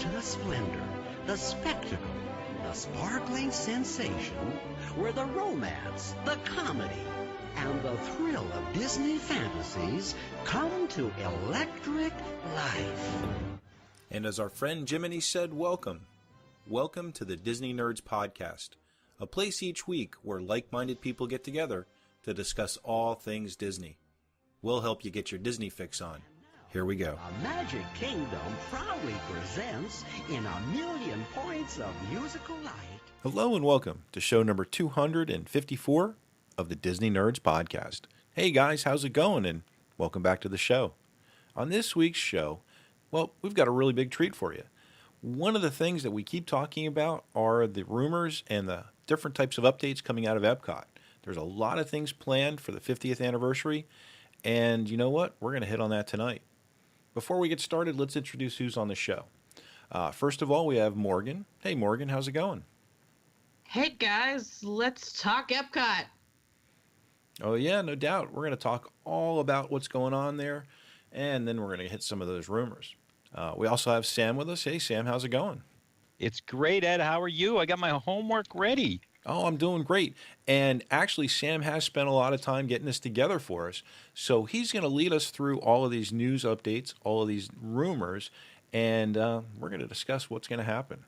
to the splendor, the spectacle, the sparkling sensation, where the romance, the comedy, and the thrill of Disney fantasies come to electric life. And as our friend Jiminy said, welcome. Welcome to the Disney Nerds Podcast, a place each week where like-minded people get together to discuss all things Disney. We'll help you get your Disney fix on. Here we go. A Magic Kingdom proudly presents In a Million Points of Musical Light. Hello and welcome to show number 254 of the Disney Nerds Podcast. Hey guys, how's it going? And welcome back to the show. On this week's show, well, we've got a really big treat for you. One of the things that we keep talking about are the rumors and the different types of updates coming out of Epcot. There's a lot of things planned for the 50th anniversary, and you know what? We're going to hit on that tonight. Before we get started, let's introduce who's on the show. First of all, we have Morgan. Hey, Morgan, how's it going? Hey, guys, let's talk Epcot. Oh, yeah, no doubt. We're going to talk all about what's going on there, and then we're going to hit some of those rumors. We also have Sam with us. Hey, Sam, how's it going? It's great, Ed. How are you? I got my homework ready. Oh, I'm doing great. And actually, Sam has spent a lot of time getting this together for us. So he's going to lead us through all of these news updates, all of these rumors, and we're going to discuss what's going to happen.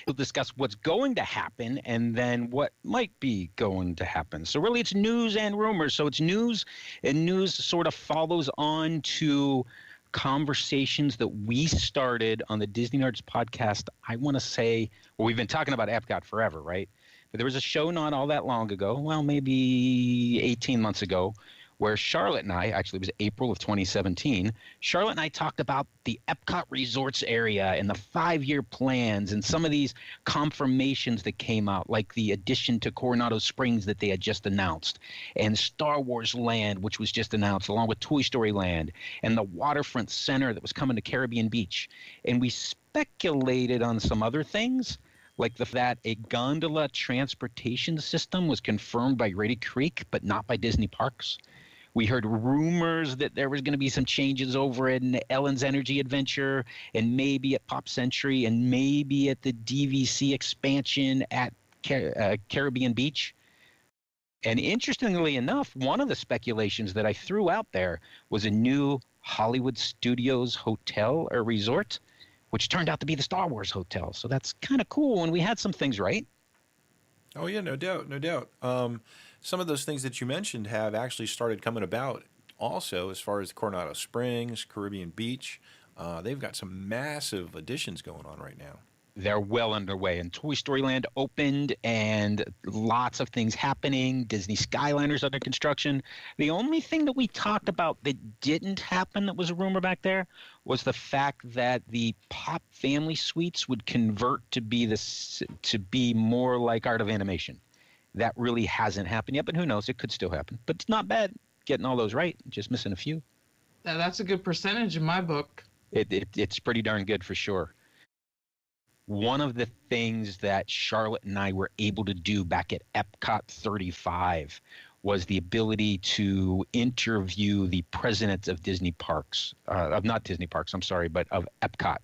We'll discuss what's going to happen and then what might be going to happen. So really it's news and rumors. So it's news, and news sort of follows on to conversations that we started on the Disney Nerds Podcast. I want to say, well, we've been talking about Epcot forever, right? But there was a show not all that long ago, well, maybe 18 months ago, where Charlotte and I, actually it was April of 2017, Charlotte and I talked about the Epcot Resorts area and the 5-year plans and some of these confirmations that came out, like the addition to Coronado Springs that they had just announced, and Star Wars Land, which was just announced, along with Toy Story Land, and the Waterfront Center that was coming to Caribbean Beach. And we speculated on some other things, like that a gondola transportation system was confirmed by Grady Creek, but not by Disney Parks. We heard rumors that there was going to be some changes over in Ellen's Energy Adventure, and maybe at Pop Century, and maybe at the DVC expansion at Caribbean Beach. And interestingly enough, one of the speculations that I threw out there was a new Hollywood Studios hotel or resort, which turned out to be the Star Wars Hotel. So that's kind of cool, and we had some things right. Oh, yeah, no doubt, no doubt. Some of those things that you mentioned have actually started coming about also, as far as Coronado Springs, Caribbean Beach. They've got some massive additions going on right now. They're well underway, and Toy Story Land opened, and lots of things happening. Disney Skyliner's under construction. The only thing that we talked about that didn't happen, that was a rumor back there, was the fact that the Pop Family Suites would convert to be more like Art of Animation. That really hasn't happened yet, but who knows? It could still happen. But it's not bad getting all those right, just missing a few. That's a good percentage in my book. It's pretty darn good for sure. One of the things that Charlotte and I were able to do back at Epcot 35 was the ability to interview the president of Disney Parks, not Disney Parks, I'm sorry, but of Epcot.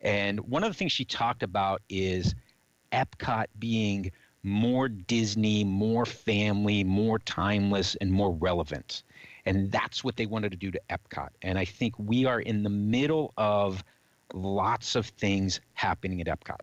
And one of the things she talked about is Epcot being more Disney, more family, more timeless, and more relevant. And that's what they wanted to do to Epcot. And I think we are in the middle of lots of things happening at Epcot.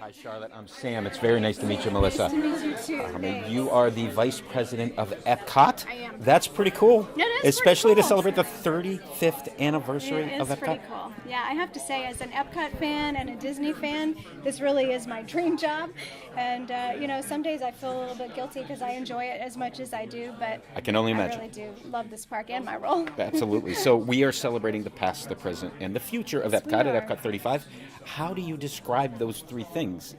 Hi, Charlotte. I'm Sam. It's very nice to meet you, Melissa. Nice to meet you, too. You are the Vice President of Epcot. I am. That's pretty cool. It is Especially pretty to cool. celebrate the 35th anniversary It of is Epcot. pretty cool. Yeah, I have to say, as an Epcot fan and a Disney fan, this really is my dream job. And, some days I feel a little bit guilty because I enjoy it as much as I do, but I can only imagine. I really do love this park and my role. Absolutely. So we are celebrating the past, the present, and the future of Yes, Epcot we at are. Epcot 35. How do you describe those three things?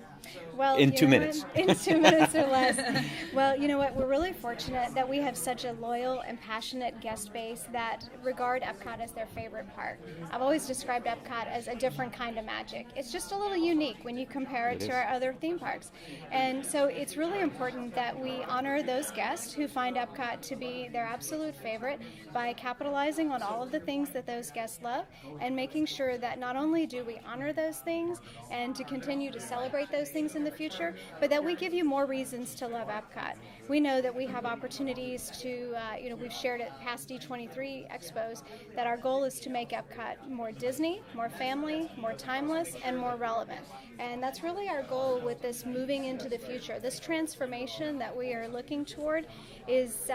Well, In 2 minutes. In 2 minutes or less. Well, you know what? We're really fortunate that we have such a loyal and passionate guest base that regard Epcot as their favorite park. I've always described Epcot as a different kind of magic. It's just a little unique when you compare it to our other theme parks. And so it's really important that we honor those guests who find Epcot to be their absolute favorite by capitalizing on all of the things that those guests love and making sure that not only do we honor those things and to continue to celebrate those things in the future, but that we give you more reasons to love Epcot. We know that we have opportunities to, we've shared at past D23 Expos that our goal is to make Epcot more Disney, more family, more timeless, and more relevant. And that's really our goal with this moving into the future. This transformation that we are looking toward is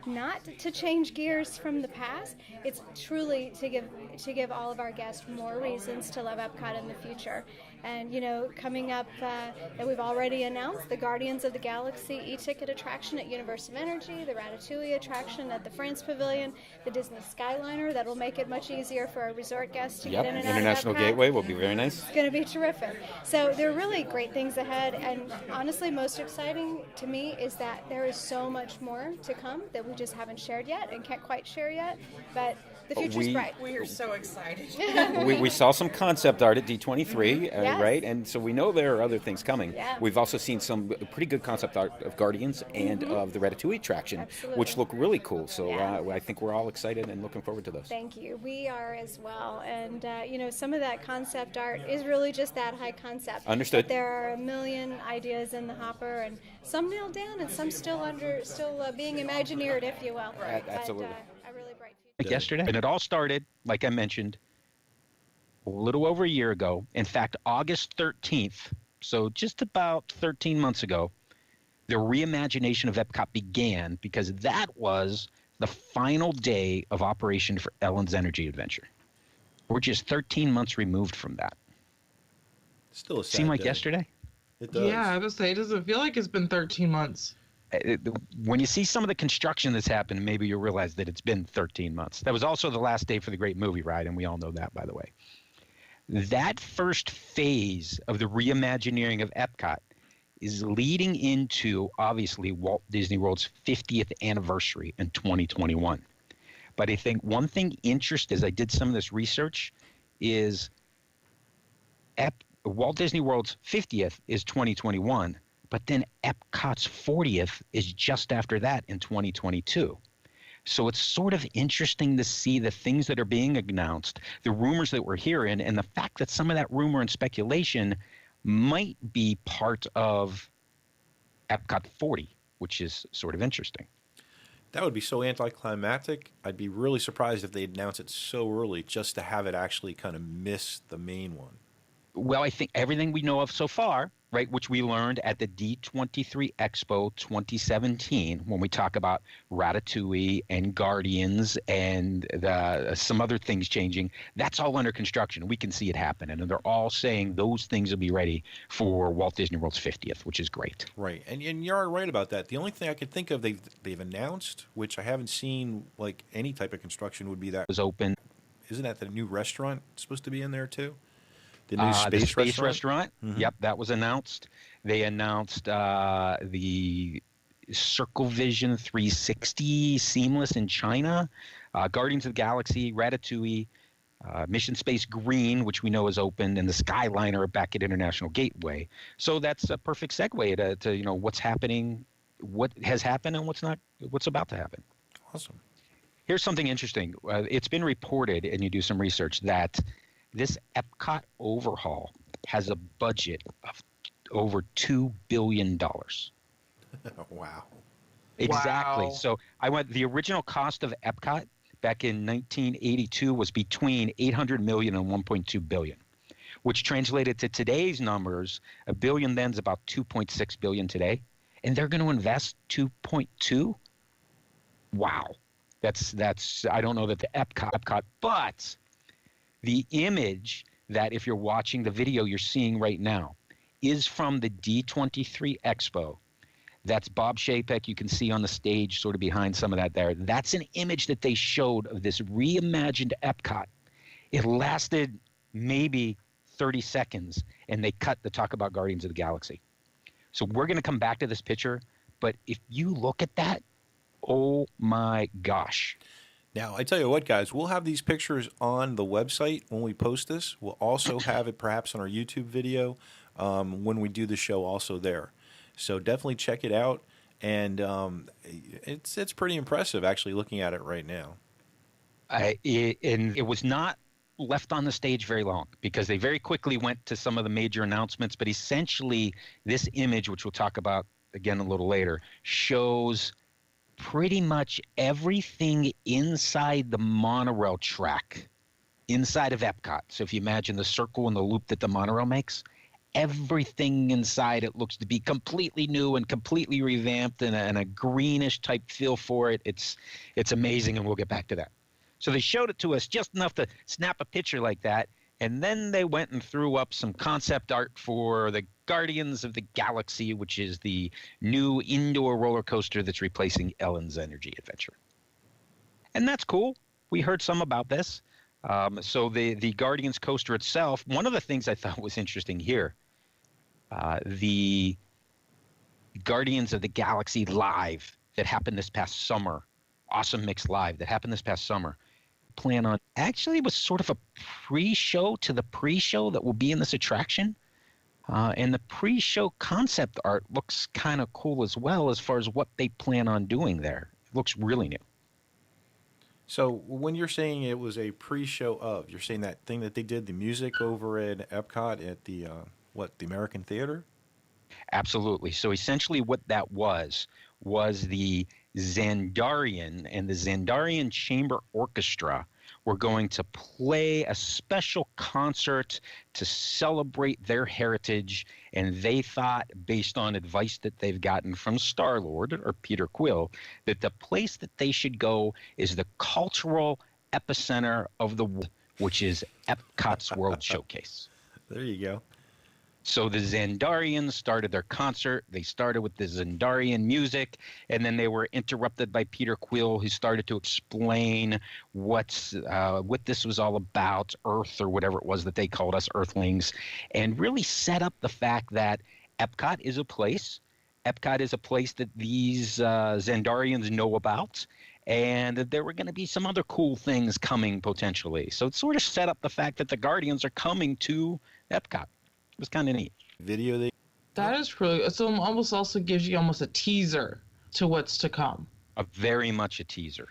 not to change gears from the past. It's truly to give all of our guests more reasons to love Epcot in the future. And, coming up that we've already announced, the Guardians of the Galaxy e-ticket attraction at Universe of Energy, the Ratatouille attraction at the France Pavilion, the Disney Skyliner that will make it much easier for our resort guests to get in and out International of Epcot. Gateway will be very nice. It's going to be terrific. So there are really great things ahead, and honestly, most exciting to me is that there is so much more to come that we just haven't shared yet and can't quite share yet, but the future's bright. We are so excited. We saw some concept art at D23, Yes. right? And so we know there are other things coming. Yeah. We've also seen some pretty good concept art of Guardians and of the Ratatouille attraction, Absolutely. which look really cool. So Yeah. I think we're all excited and looking forward to those. Thank you. We are as well. And, some of that concept art is really just that high concept. Understood. But there are a million ideas in the hopper, and some nailed down and some still being imagineered, if you will. Right, absolutely. But, a really bright future. Like yesterday. And it all started, like I mentioned, a little over a year ago. In fact, August 13th, so just about 13 months ago, the reimagination of Epcot began because that was the final day of operation for Ellen's Energy Adventure. We're just 13 months removed from that. Still a sad Seemed like day. yesterday? It does. Yeah, I was say it doesn't feel like it's been 13 months. When you see some of the construction that's happened, maybe you'll realize that it's been 13 months. That was also the last day for the Great Movie Ride, and we all know that, by the way. That first phase of the reimagineering of Epcot is leading into, obviously, Walt Disney World's 50th anniversary in 2021. But I think one thing interesting, as I did some of this research, is Walt Disney World's 50th is 2021, but then Epcot's 40th is just after that in 2022. So it's sort of interesting to see the things that are being announced, the rumors that we're hearing, and the fact that some of that rumor and speculation might be part of Epcot 40, which is sort of interesting. That would be so anticlimactic. I'd be really surprised if they announced it so early just to have it actually kind of miss the main one. Well, I think everything we know of so far, right, which we learned at the D23 Expo 2017 when we talk about Ratatouille and Guardians and some other things changing, that's all under construction. We can see it happening, and they're all saying those things will be ready for Walt Disney World's 50th, which is great. Right, and you're right about that. The only thing I could think of they've announced, which I haven't seen like any type of construction, would be that It was open. Isn't that the new restaurant supposed to be in there too? The new space restaurant. Mhm. Yep, that was announced. They announced the Circle Vision 360 Seamless in China, Guardians of the Galaxy, Ratatouille, Mission Space Green, which we know is open, and the Skyliner back at International Gateway. So that's a perfect segue to what's happening, what has happened, and what's about to happen. Awesome. Here's something interesting. It's been reported, and you do some research, that this Epcot overhaul has a budget of over $2 billion. Wow. Exactly. Wow. So the original cost of Epcot back in 1982 was between $800 million and $1.2 billion, which translated to today's numbers, a billion then is about $2.6 billion today. And they're going to invest $2.2. Wow. That's I don't know that the Epcot, but the image that, if you're watching the video you're seeing right now, is from the D23 Expo. That's Bob Chapek. You can see on the stage sort of behind some of that there. That's an image that they showed of this reimagined Epcot. It lasted maybe 30 seconds, and they cut the talk about Guardians of the Galaxy. So we're going to come back to this picture, but if you look at that, oh my gosh. Now, I tell you what, guys, we'll have these pictures on the website when we post this. We'll also have it perhaps on our YouTube video when we do the show also there. So definitely check it out. And it's pretty impressive, actually, looking at it right now. And it was not left on the stage very long because they very quickly went to some of the major announcements. But essentially, this image, which we'll talk about again a little later, shows pretty much everything inside the monorail track, inside of Epcot. So if you imagine the circle and the loop that the monorail makes, everything inside it looks to be completely new and completely revamped and a greenish type feel for it. It's amazing, and we'll get back to that. So they showed it to us just enough to snap a picture like that, and then they went and threw up some concept art for the Guardians of the Galaxy, which is the new indoor roller coaster that's replacing Ellen's Energy Adventure. And that's cool. We heard some about this. So the Guardians coaster itself, one of the things I thought was interesting here, the Guardians of the Galaxy Live that happened this past summer, Awesome Mix Live that happened this past summer, plan on actually was sort of a pre-show to the pre-show that will be in this attraction. And the pre-show concept art looks kind of cool as well as far as what they plan on doing there. It looks really new. So when you're saying it was a pre-show of, you're saying that thing that they did, the music over at Epcot at the, the American Theater? Absolutely. So essentially what that was the Xandarian and the Xandarian Chamber Orchestra were going to play a special concert to celebrate their heritage, and they thought, based on advice that they've gotten from Star-Lord or Peter Quill, that the place that they should go is the cultural epicenter of the world, which is Epcot's World Showcase. There you go. So the Xandarians started their concert. They started with the Xandarian music, and then they were interrupted by Peter Quill, who started to explain what this was all about, Earth or whatever it was that they called us, Earthlings, and really set up the fact that Epcot is a place. Epcot is a place that these Xandarians know about, and that there were going to be some other cool things coming potentially. So it sort of set up the fact that the Guardians are coming to Epcot. It was kind of neat. Video That is really, so it almost also gives you almost a teaser to what's to come. Very much a teaser.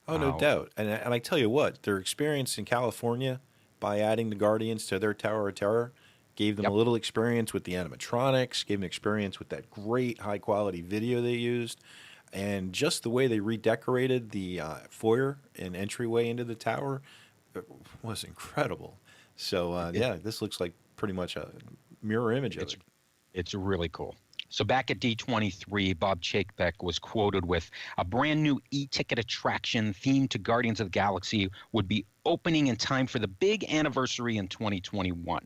Oh, no doubt. And I tell you what, their experience in California by adding the Guardians to their Tower of Terror gave them a little experience with the animatronics, gave them experience with that great high-quality video they used, and just the way they redecorated the foyer and entryway into the tower was incredible. So, this looks like pretty much a mirror image of it. It's really cool. So back at D23, Bob Chapek was quoted with, a brand new e-ticket attraction themed to Guardians of the Galaxy would be opening in time for the big anniversary in 2021.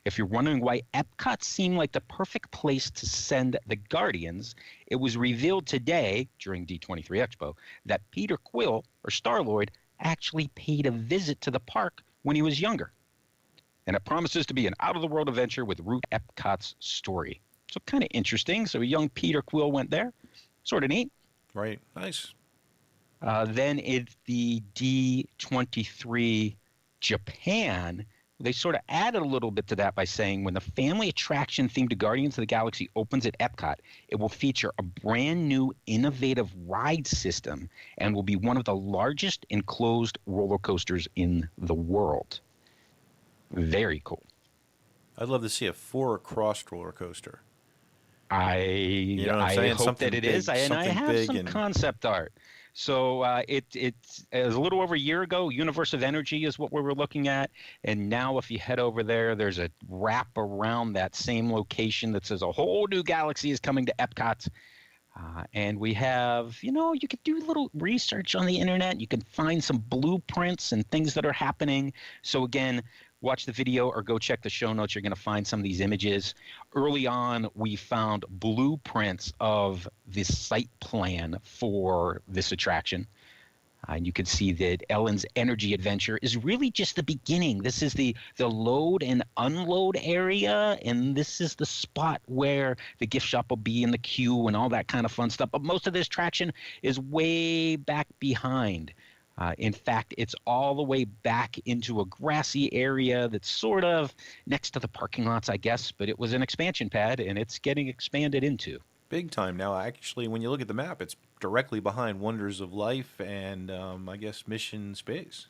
If you're wondering why Epcot seemed like the perfect place to send the Guardians, it was revealed today, during D23 Expo, that Peter Quill, or Star-Lord, actually paid a visit to the park when he was younger. And it promises to be an out-of-the-world adventure with root Epcot's story. So kind of interesting. So young Peter Quill went there. Sort of neat. Right. Nice. Then at the D23 Japan, they sort of added a little bit to that by saying when the family attraction themed to Guardians of the Galaxy opens at Epcot, it will feature a brand new innovative ride system and will be one of the largest enclosed roller coasters in the world. Very cool. I'd love to see a 4-cross roller coaster. I hope something that it big, is, and I have some concept art. So it was a little over a year ago. Universe of Energy is what we were looking at, and now if you head over there, there's a wrap around that same location that says a whole new galaxy is coming to Epcot. And we have, you could do a little research on the internet. You can find some blueprints and things that are happening. So again, watch the video or go check the show notes. You're going to find some of these images. Early on, we found blueprints of the site plan for this attraction. And you can see that Ellen's Energy Adventure is really just the beginning. This is the load and unload area, and this is the spot where the gift shop will be in the queue and all that kind of fun stuff. But most of this attraction is way back behind. In fact, it's all the way back into a grassy area that's sort of next to the parking lots, I guess, but it was an expansion pad, and it's getting expanded into. Big time now. Actually, when you look at the map, it's directly behind Wonders of Life and I guess Mission Space.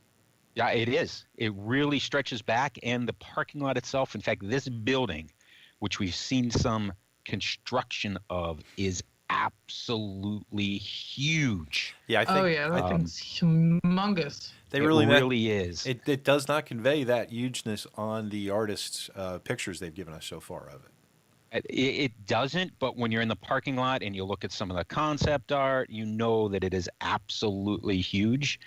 Yeah, it is. It really stretches back, and the parking lot itself, in fact, this building, which we've seen some construction of, is absolutely huge. Yeah, I think. Oh yeah, that thing's humongous. They It really really is. It does not convey that hugeness on the artists' pictures they've given us so far of it. It doesn't, but when you're in the parking lot and you look at some of the concept art, you know that it is absolutely huge.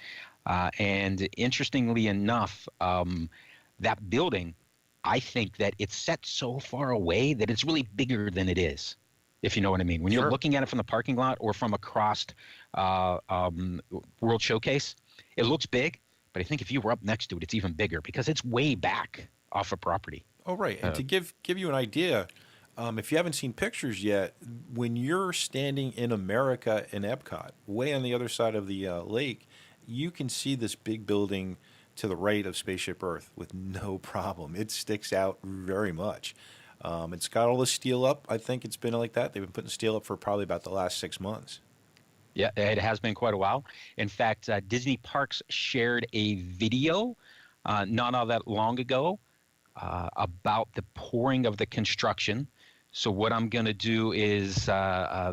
And interestingly enough, that building, I think that it's set so far away that it's really bigger than it is, if you know what I mean. When you're Sure. looking at it from the parking lot or from across World Showcase, it looks big, but I think if you were up next to it, it's even bigger because it's way back off of property. Oh, right. And to give you an idea, if you haven't seen pictures yet, when you're standing in America in Epcot, way on the other side of the lake, you can see this big building to the right of Spaceship Earth with no problem. It sticks out very much. It's got all the steel up. I think it's been like that. They've been putting steel up for probably about the last 6 months. Yeah, it has been quite a while. In fact, Disney Parks shared a video not all that long ago about the pouring of the construction. So what I'm going to do is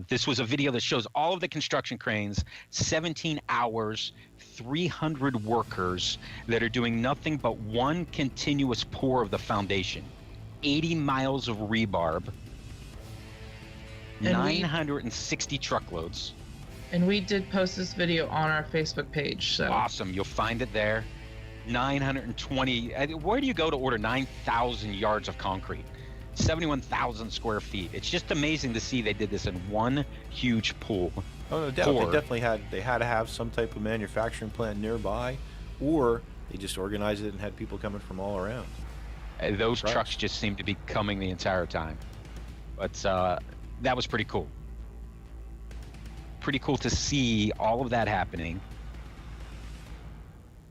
this was a video that shows all of the construction cranes, 17 hours, 300 workers that are doing nothing but one continuous pour of the foundation, 80 miles of rebarb, And 960 truckloads. And we did post this video on our Facebook page. So Awesome. You'll find it there. 920. Where do you go to order 9,000 yards of concrete? 71,000 square feet. It's just amazing to see they did this in one huge pool. Oh, no doubt. Or- They definitely had to have some type of manufacturing plant nearby, or they just organized it and had people coming from all around. Those Right. trucks just seem to be coming the entire time. But that was pretty cool. Pretty cool to see all of that happening.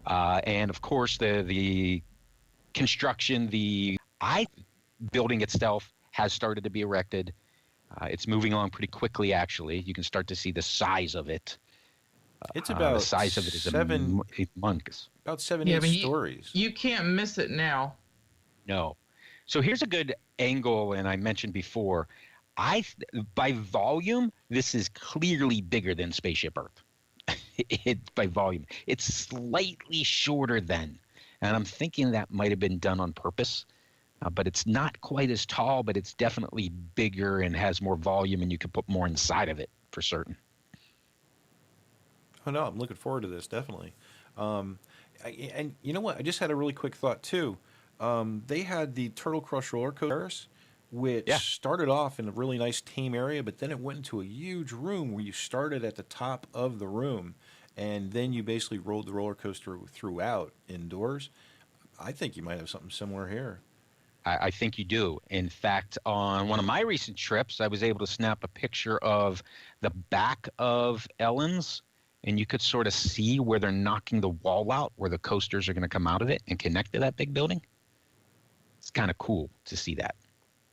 And of course, the construction, the building itself has started to be erected. It's moving along pretty quickly, actually. You can start to see the size of it. It's about the size of it is humongous. about 7, Yeah, 8 but stories. you can't miss it now. No. So here's a good angle, and I mentioned before, by volume, this is clearly bigger than Spaceship Earth. By volume. It's slightly shorter than, and I'm thinking that might have been done on purpose, but it's not quite as tall, but it's definitely bigger and has more volume, and you can put more inside of it for certain. Oh no, I'm looking forward to this, definitely. And you know what? I just had a really quick thought too. They had the Turtle Crush roller coasters, which Yeah. started off in a really nice tame area, but then it went into a huge room where you started at the top of the room, and then you basically rolled the roller coaster throughout indoors. I think you might have something similar here. I think you do. In fact, on one of my recent trips, I was able to snap a picture of the back of Ellen's, and you could sort of see where they're knocking the wall out, where the coasters are going to come out of it and connect to that big building. It's kind of cool to see that.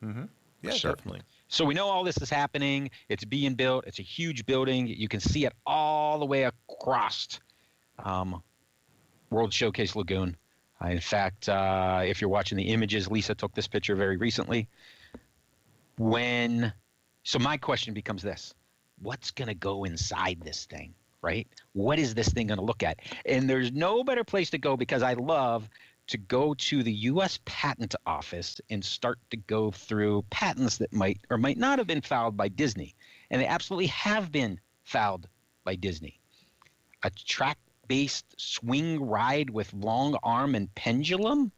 Mm-hmm. Yeah, Sure. definitely. So we know all this is happening. It's being built. It's a huge building. You can see it all the way across World Showcase Lagoon. In fact, if you're watching the images, Lisa took this picture very recently. So my question becomes this: what's going to go inside this thing, right? What is this thing going to look at? And there's no better place to go, because I love to go to the U.S. Patent Office and start to go through patents that might or might not have been filed by Disney. And they absolutely have been filed by Disney. A track-based swing ride with long arm and pendulum?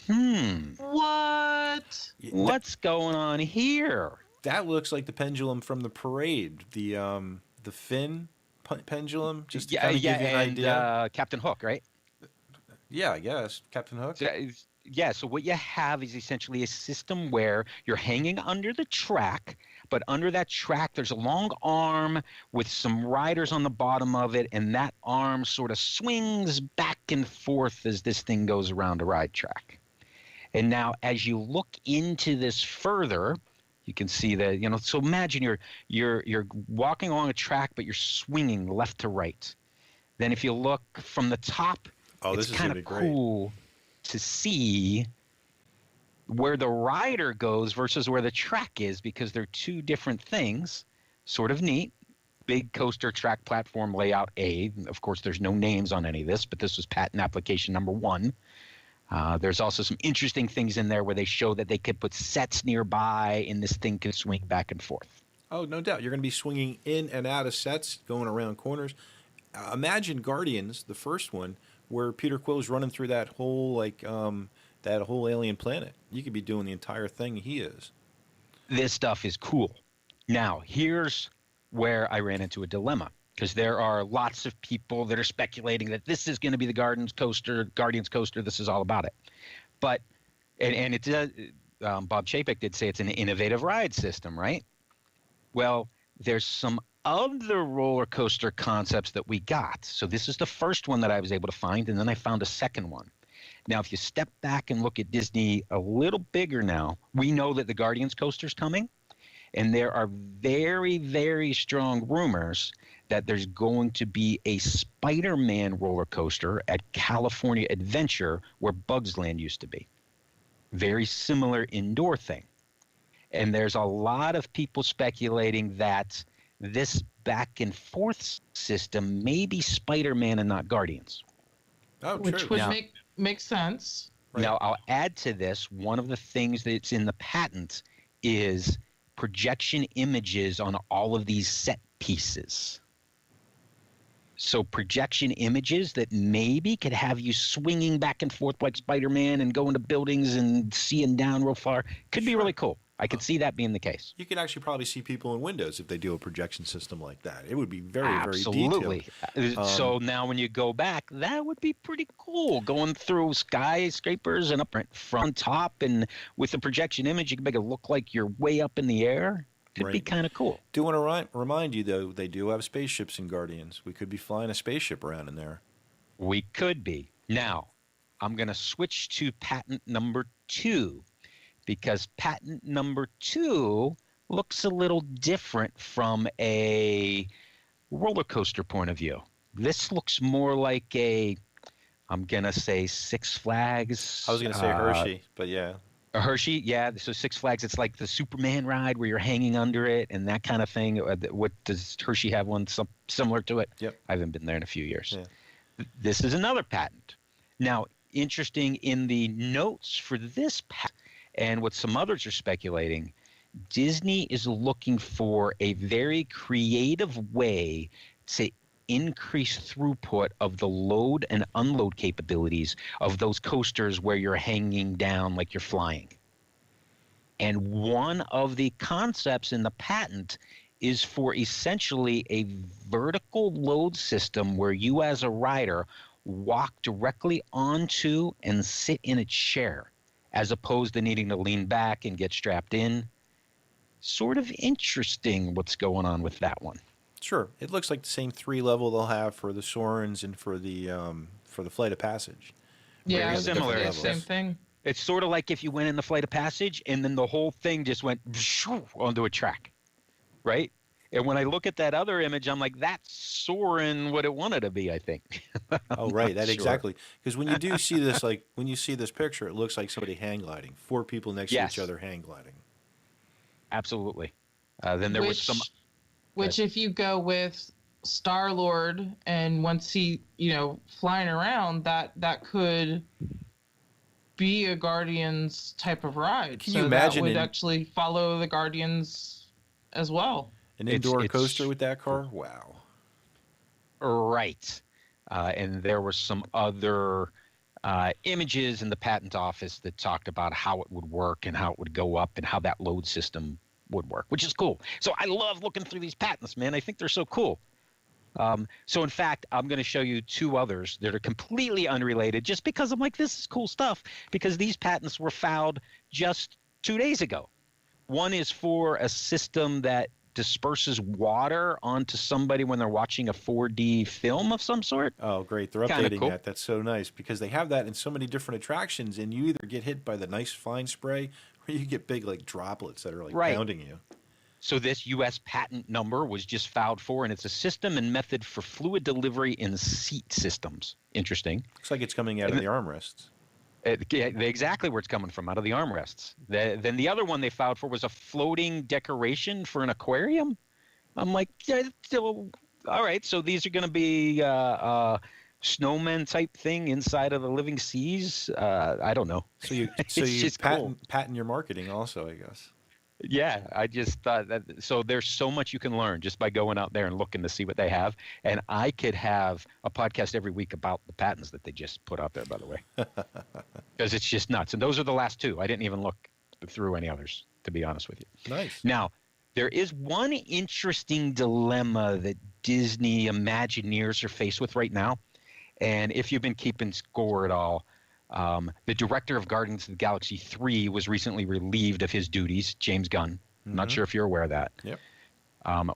What? What's going on here? That looks like the pendulum from the parade, the fin pendulum, just to kind of give you an and idea. Captain Hook, right? Yeah, I guess Captain Hook. So what you have is essentially a system where you're hanging under the track, but under that track there's a long arm with some riders on the bottom of it, and that arm sort of swings back and forth as this thing goes around a ride track. And now as you look into this further, you can see that, so imagine you're walking along a track, but you're swinging left to right. Then if you look from the top, it's kind of cool to see where the rider goes versus where the track is, because they're two different things. Sort of neat. Big coaster track platform layout A. Of course, there's no names on any of this, but this was patent application number 1. There's also some interesting things in there where they show that they could put sets nearby and this thing can swing back and forth. Oh, no doubt. You're going to be swinging in and out of sets, going around corners. Imagine Guardians, the first one, where Peter Quill's running through that whole that whole alien planet. You could be doing the entire thing he is. This stuff is cool. Now, here's where I ran into a dilemma, because there are lots of people that are speculating that this is going to be the Guardians coaster. This is all about it. But and it does. Bob Chapek did say it's an innovative ride system, right? Well, there's some other roller coaster concepts that we got. So this is the first one that I was able to find, and then I found a second one. Now, if you step back and look at Disney a little bigger now, we know that the Guardians coaster's coming, and there are very, very strong rumors that there's going to be a Spider-Man roller coaster at California Adventure where Bugs Land used to be. Very similar indoor thing. And there's a lot of people speculating that this back and forth system may be Spider-Man and not Guardians. Oh, which true. would Now, make sense. Right. Now, I'll add to this, one of the things that's in the patent is projection images on all of these set pieces. So projection images that maybe could have you swinging back and forth like Spider-Man and going to buildings and seeing down real far. Could be really cool. I could see that being the case. You could actually probably see people in windows if they do a projection system like that. It would be very, Absolutely. very detailed. So now when you go back, that would be pretty cool. Going through skyscrapers and up front top, and with the projection image, you can make it look like you're way up in the air. Could be kind of cool. Do want to remind you, though, they do have spaceships in Guardians. We could be flying a spaceship around in there. We could be. Now, I'm going to switch to patent number 2, because patent number 2 looks a little different from a roller coaster point of view. This looks more like I'm going to say Six Flags. I was going to say Hershey, but yeah. A Hershey, yeah. So Six Flags, it's like the Superman ride where you're hanging under it and that kind of thing. What does Hershey have one similar to it? Yep. I haven't been there in a few years. Yeah. This is another patent. Now, interesting in the notes for this patent, and what some others are speculating, Disney is looking for a very creative way to increase throughput of the load and unload capabilities of those coasters where you're hanging down like you're flying. And one of the concepts in the patent is for essentially a vertical load system where you as a rider walk directly onto and sit in a chair, as opposed to needing to lean back and get strapped in. Sort of interesting what's going on with that one. Sure. It looks like the same 3-level they'll have for the Sorens and for the Flight of Passage. Yeah, Very similar. the same thing. It's sort of like if you went in the Flight of Passage and then the whole thing just went onto a track, right? And when I look at that other image, I'm like, that's Soren what it wanted to be, I think. Oh, right. That sure. Exactly. Because when you do see this, like when you see this picture, it looks like somebody hang gliding. 4 people next to each other hang gliding. Absolutely. Then there was some... Which, if you go with Star-Lord and once he, flying around, that could be a Guardians type of ride. Can you imagine that would actually follow the Guardians as well. An indoor coaster with that car? Wow. Right. And there were some other images in the patent office that talked about how it would work and how it would go up and how that load system would work, which is cool. So I love looking through these patents, man. I think they're so cool. So in fact, I'm going to show you two others that are completely unrelated just because I'm like, this is cool stuff, because these patents were filed just 2 days ago. One is for a system that disperses water onto somebody when they're watching a 4D film of some sort. Oh, great. They're Kinda updating cool. that. That's so nice because they have that in so many different attractions, and you either get hit by the nice fine spray or you get big like droplets that are like Right. pounding you. So this U.S. patent number was just filed for, and it's a system and method for fluid delivery in seat systems. Interesting. Looks like it's coming out of the armrests. Exactly where it's coming from, out of the armrests. Then the other one they filed for was a floating decoration for an aquarium. I'm like, yeah, all right. So these are going to be snowmen type thing inside of the living seas. I don't know. So you It's so you just cool. patent your marketing also, I guess. Yeah, I just thought that. So there's so much you can learn just by going out there and looking to see what they have. And I could have a podcast every week about the patents that they just put out there, by the way, because it's just nuts. And those are the last two. I didn't even look through any others, to be honest with you. Nice. Now, there is one interesting dilemma that Disney Imagineers are faced with right now. And if you've been keeping score at all, the director of Guardians of the Galaxy 3 was recently relieved of his duties, James Gunn. I'm not sure if you're aware of that. Yep.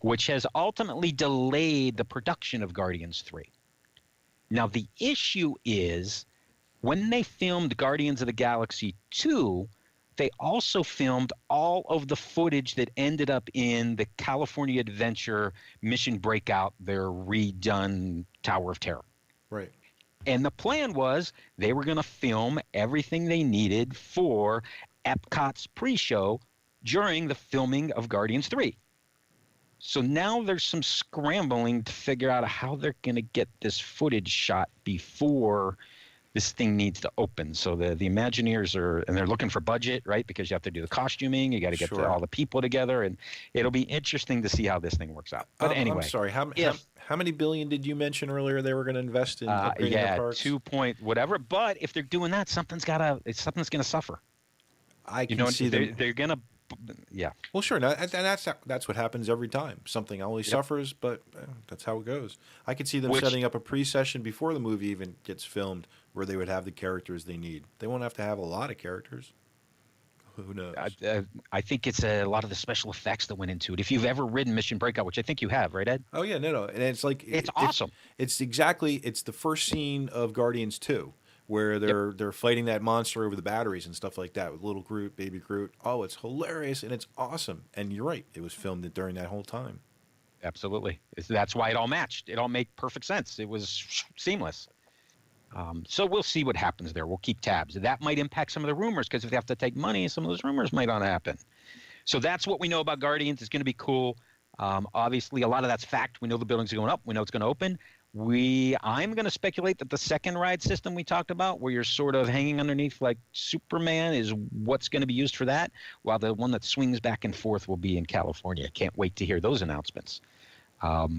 Which has ultimately delayed the production of Guardians 3. Now, the issue is when they filmed Guardians of the Galaxy 2, they also filmed all of the footage that ended up in the California Adventure Mission Breakout, their redone Tower of Terror. Right. And the plan was they were going to film everything they needed for Epcot's pre-show during the filming of Guardians 3. So now there's some scrambling to figure out how they're going to get this footage shot before this thing needs to open. So the Imagineers and they're looking for budget, right? Because you have to do the costuming, you got to get all the people together, and it'll be interesting to see how this thing works out. But anyway, I'm sorry. How many billion did you mention earlier they were going to invest in upgrading their parks? 2 point whatever. But if they're doing that, something's going to suffer. I can see they're going to. Yeah. Well, sure. And that's what happens every time. Something always suffers, but that's how it goes. I could see them setting up a pre-session before the movie even gets filmed where they would have the characters they need. They won't have to have a lot of characters. Who knows? I think it's a lot of the special effects that went into it. If you've ever ridden Mission Breakout, which I think you have, right, Ed? Oh, yeah. No. And it's like... It's awesome. It's the first scene of Guardians 2. Where they're fighting that monster over the batteries and stuff like that with little Groot, baby Groot. Oh, it's hilarious and it's awesome. And you're right, it was filmed during that whole time. Absolutely. That's why it all matched. It all made perfect sense. It was seamless. So we'll see what happens there. We'll keep tabs. That might impact some of the rumors because if they have to take money, some of those rumors might not happen. So that's what we know about Guardians. It's going to be cool. Obviously, a lot of that's fact. We know the buildings are going up. We know it's going to open. I'm going to speculate that the second ride system we talked about, where you're sort of hanging underneath like Superman, is what's going to be used for that, while the one that swings back and forth will be in California. Can't wait to hear those announcements.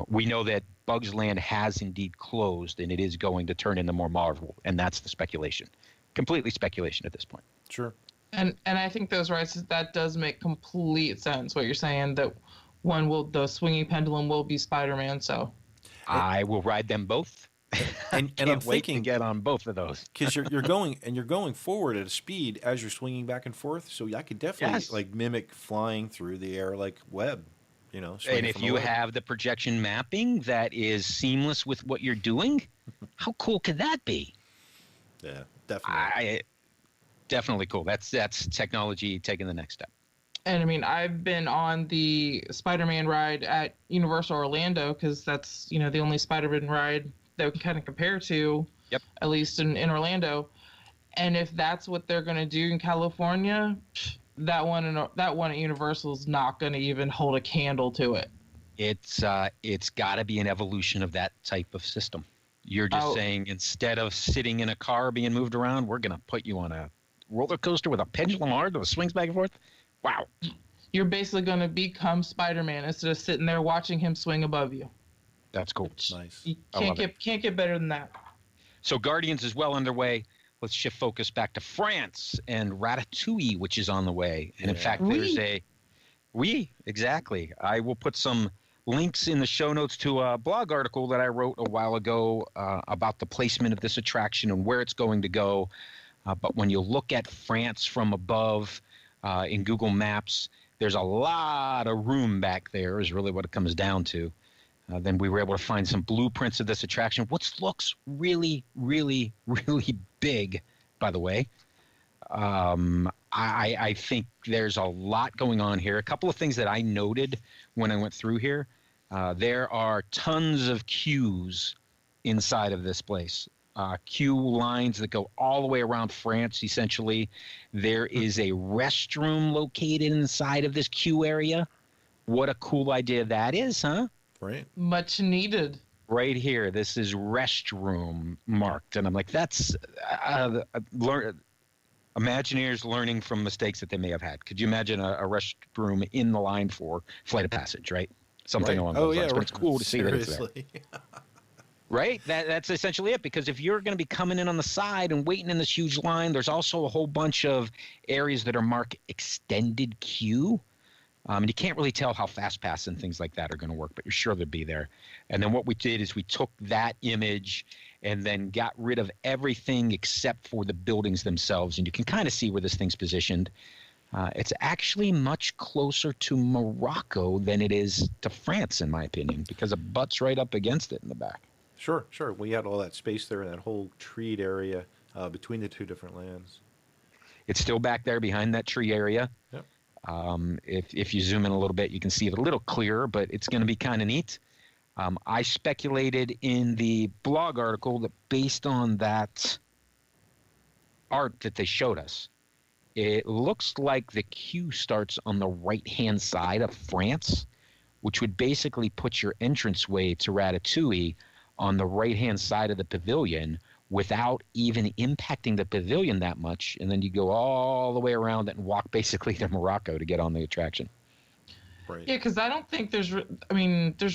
We know that Bugs Land has indeed closed, and it is going to turn into more Marvel, and that's the speculation. Completely speculation at this point. Sure. And I think those rides, that does make complete sense, what you're saying, that the swinging pendulum will be Spider-Man, so... I will ride them both. And Can't I'm wait thinking to get on both of those because you're going forward at a speed as you're swinging back and forth. So I could definitely like mimic flying through the air like Webb, And if you have the projection mapping that is seamless with what you're doing, how cool could that be? Yeah, definitely. Definitely cool. That's technology taking the next step. And I mean, I've been on the Spider-Man ride at Universal Orlando because that's, the only Spider-Man ride that we can kind of compare to, at least in Orlando. And if that's what they're going to do in California, that one at Universal is not going to even hold a candle to it. It's got to be an evolution of that type of system. You're just saying instead of sitting in a car being moved around, we're going to put you on a roller coaster with a pendulum arm that swings back and forth. Wow. You're basically going to become Spider-Man instead of sitting there watching him swing above you. That's cool. Nice. You can't get better than that. So Guardians is well underway. Let's shift focus back to France and Ratatouille, which is on the way. And in fact, there's exactly. I will put some links in the show notes to a blog article that I wrote a while ago about the placement of this attraction and where it's going to go. But when you look at France from above in Google Maps, there's a lot of room back there is really what it comes down to. Then we were able to find some blueprints of this attraction, which looks really, really, really big, by the way. I think there's a lot going on here. A couple of things that I noted when I went through here. There are tons of queues inside of this place. Queue lines that go all the way around France, essentially. There is a restroom located inside of this queue area. What a cool idea that is, huh? Right. Much needed. Right here, this is restroom marked. And I'm like, that's Imagineers learning from mistakes that they may have had. Could you imagine a restroom in the line for Flight of Passage, right? Something along those lines. But it's cool to see that it's there. Right? That's essentially it, because if you're going to be coming in on the side and waiting in this huge line, there's also a whole bunch of areas that are marked extended queue. And you can't really tell how FastPass and things like that are going to work, but you're sure they'll be there. And then what we did is we took that image and then got rid of everything except for the buildings themselves. And you can kind of see where this thing's positioned. It's actually much closer to Morocco than it is to France, in my opinion, because it butts right up against it in the back. Sure. We had all that space there in that whole treed area between the two different lands. It's still back there behind that tree area. Yep. If you zoom in a little bit, you can see it a little clearer, but it's going to be kind of neat. I speculated in the blog article that based on that art that they showed us, it looks like the queue starts on the right-hand side of France, which would basically put your entranceway to Ratatouille on the right-hand side of the pavilion without even impacting the pavilion that much, and then you go all the way around it and walk basically to Morocco to get on the attraction. Right. Yeah, because I don't think there's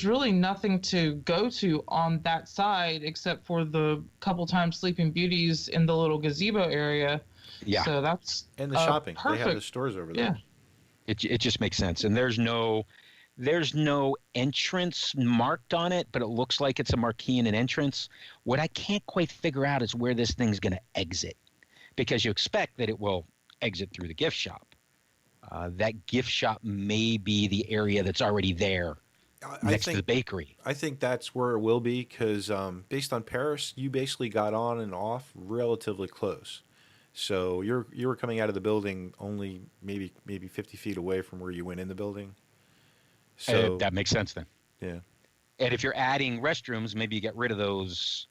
really nothing to go to on that side except for the couple times Sleeping Beauties in the little gazebo area. Yeah. So that's And the shopping. perfect. They have the stores over there. Yeah. It just makes sense. And there's no entrance marked on it, but it looks like it's a marquee and an entrance. What I can't quite figure out is where this thing's going to exit, because you expect that it will exit through the gift shop. That gift shop may be the area that's already there next to the bakery. I think that's where it will be, because based on Paris, you basically got on and off relatively close. So you were coming out of the building only maybe 50 feet away from where you went in the building. So that makes sense then. Yeah. And if you're adding restrooms, maybe you get rid of those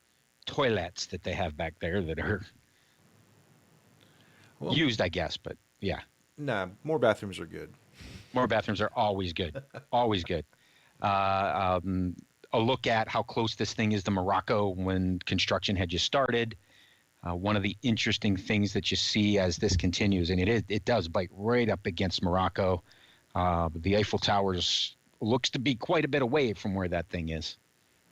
toilets that they have back there that are used, I guess. But yeah. Nah, more bathrooms are good. More bathrooms are always good. Always good. A look at how close this thing is to Morocco when construction had just started. One of the interesting things that you see as this continues, and it does bite right up against Morocco. The Eiffel Towers looks to be quite a bit away from where that thing is,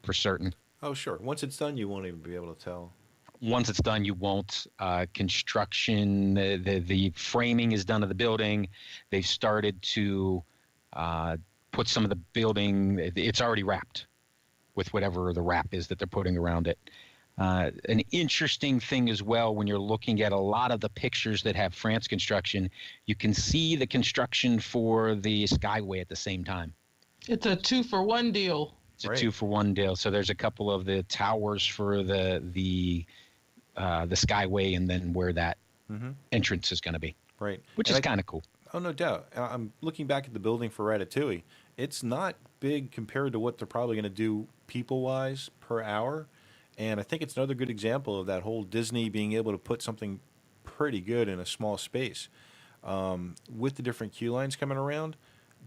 for certain. Oh, sure. Once it's done, you won't even be able to tell. Once it's done, you won't. Construction, the framing is done of the building. They've started to put some of the building, it's already wrapped with whatever the wrap is that they're putting around it. An interesting thing as well, when you're looking at a lot of the pictures that have France construction, you can see the construction for the Skyway at the same time. It's a 2-for-1 deal. It's a 2-for-1 deal. So there's a couple of the towers for the Skyway, and then where that entrance is going to be. Right. Which is kind of cool. Oh, no doubt. I'm looking back at the building for Ratatouille. It's not big compared to what they're probably going to do people-wise per hour. And I think it's another good example of that whole Disney being able to put something pretty good in a small space. With the different queue lines coming around,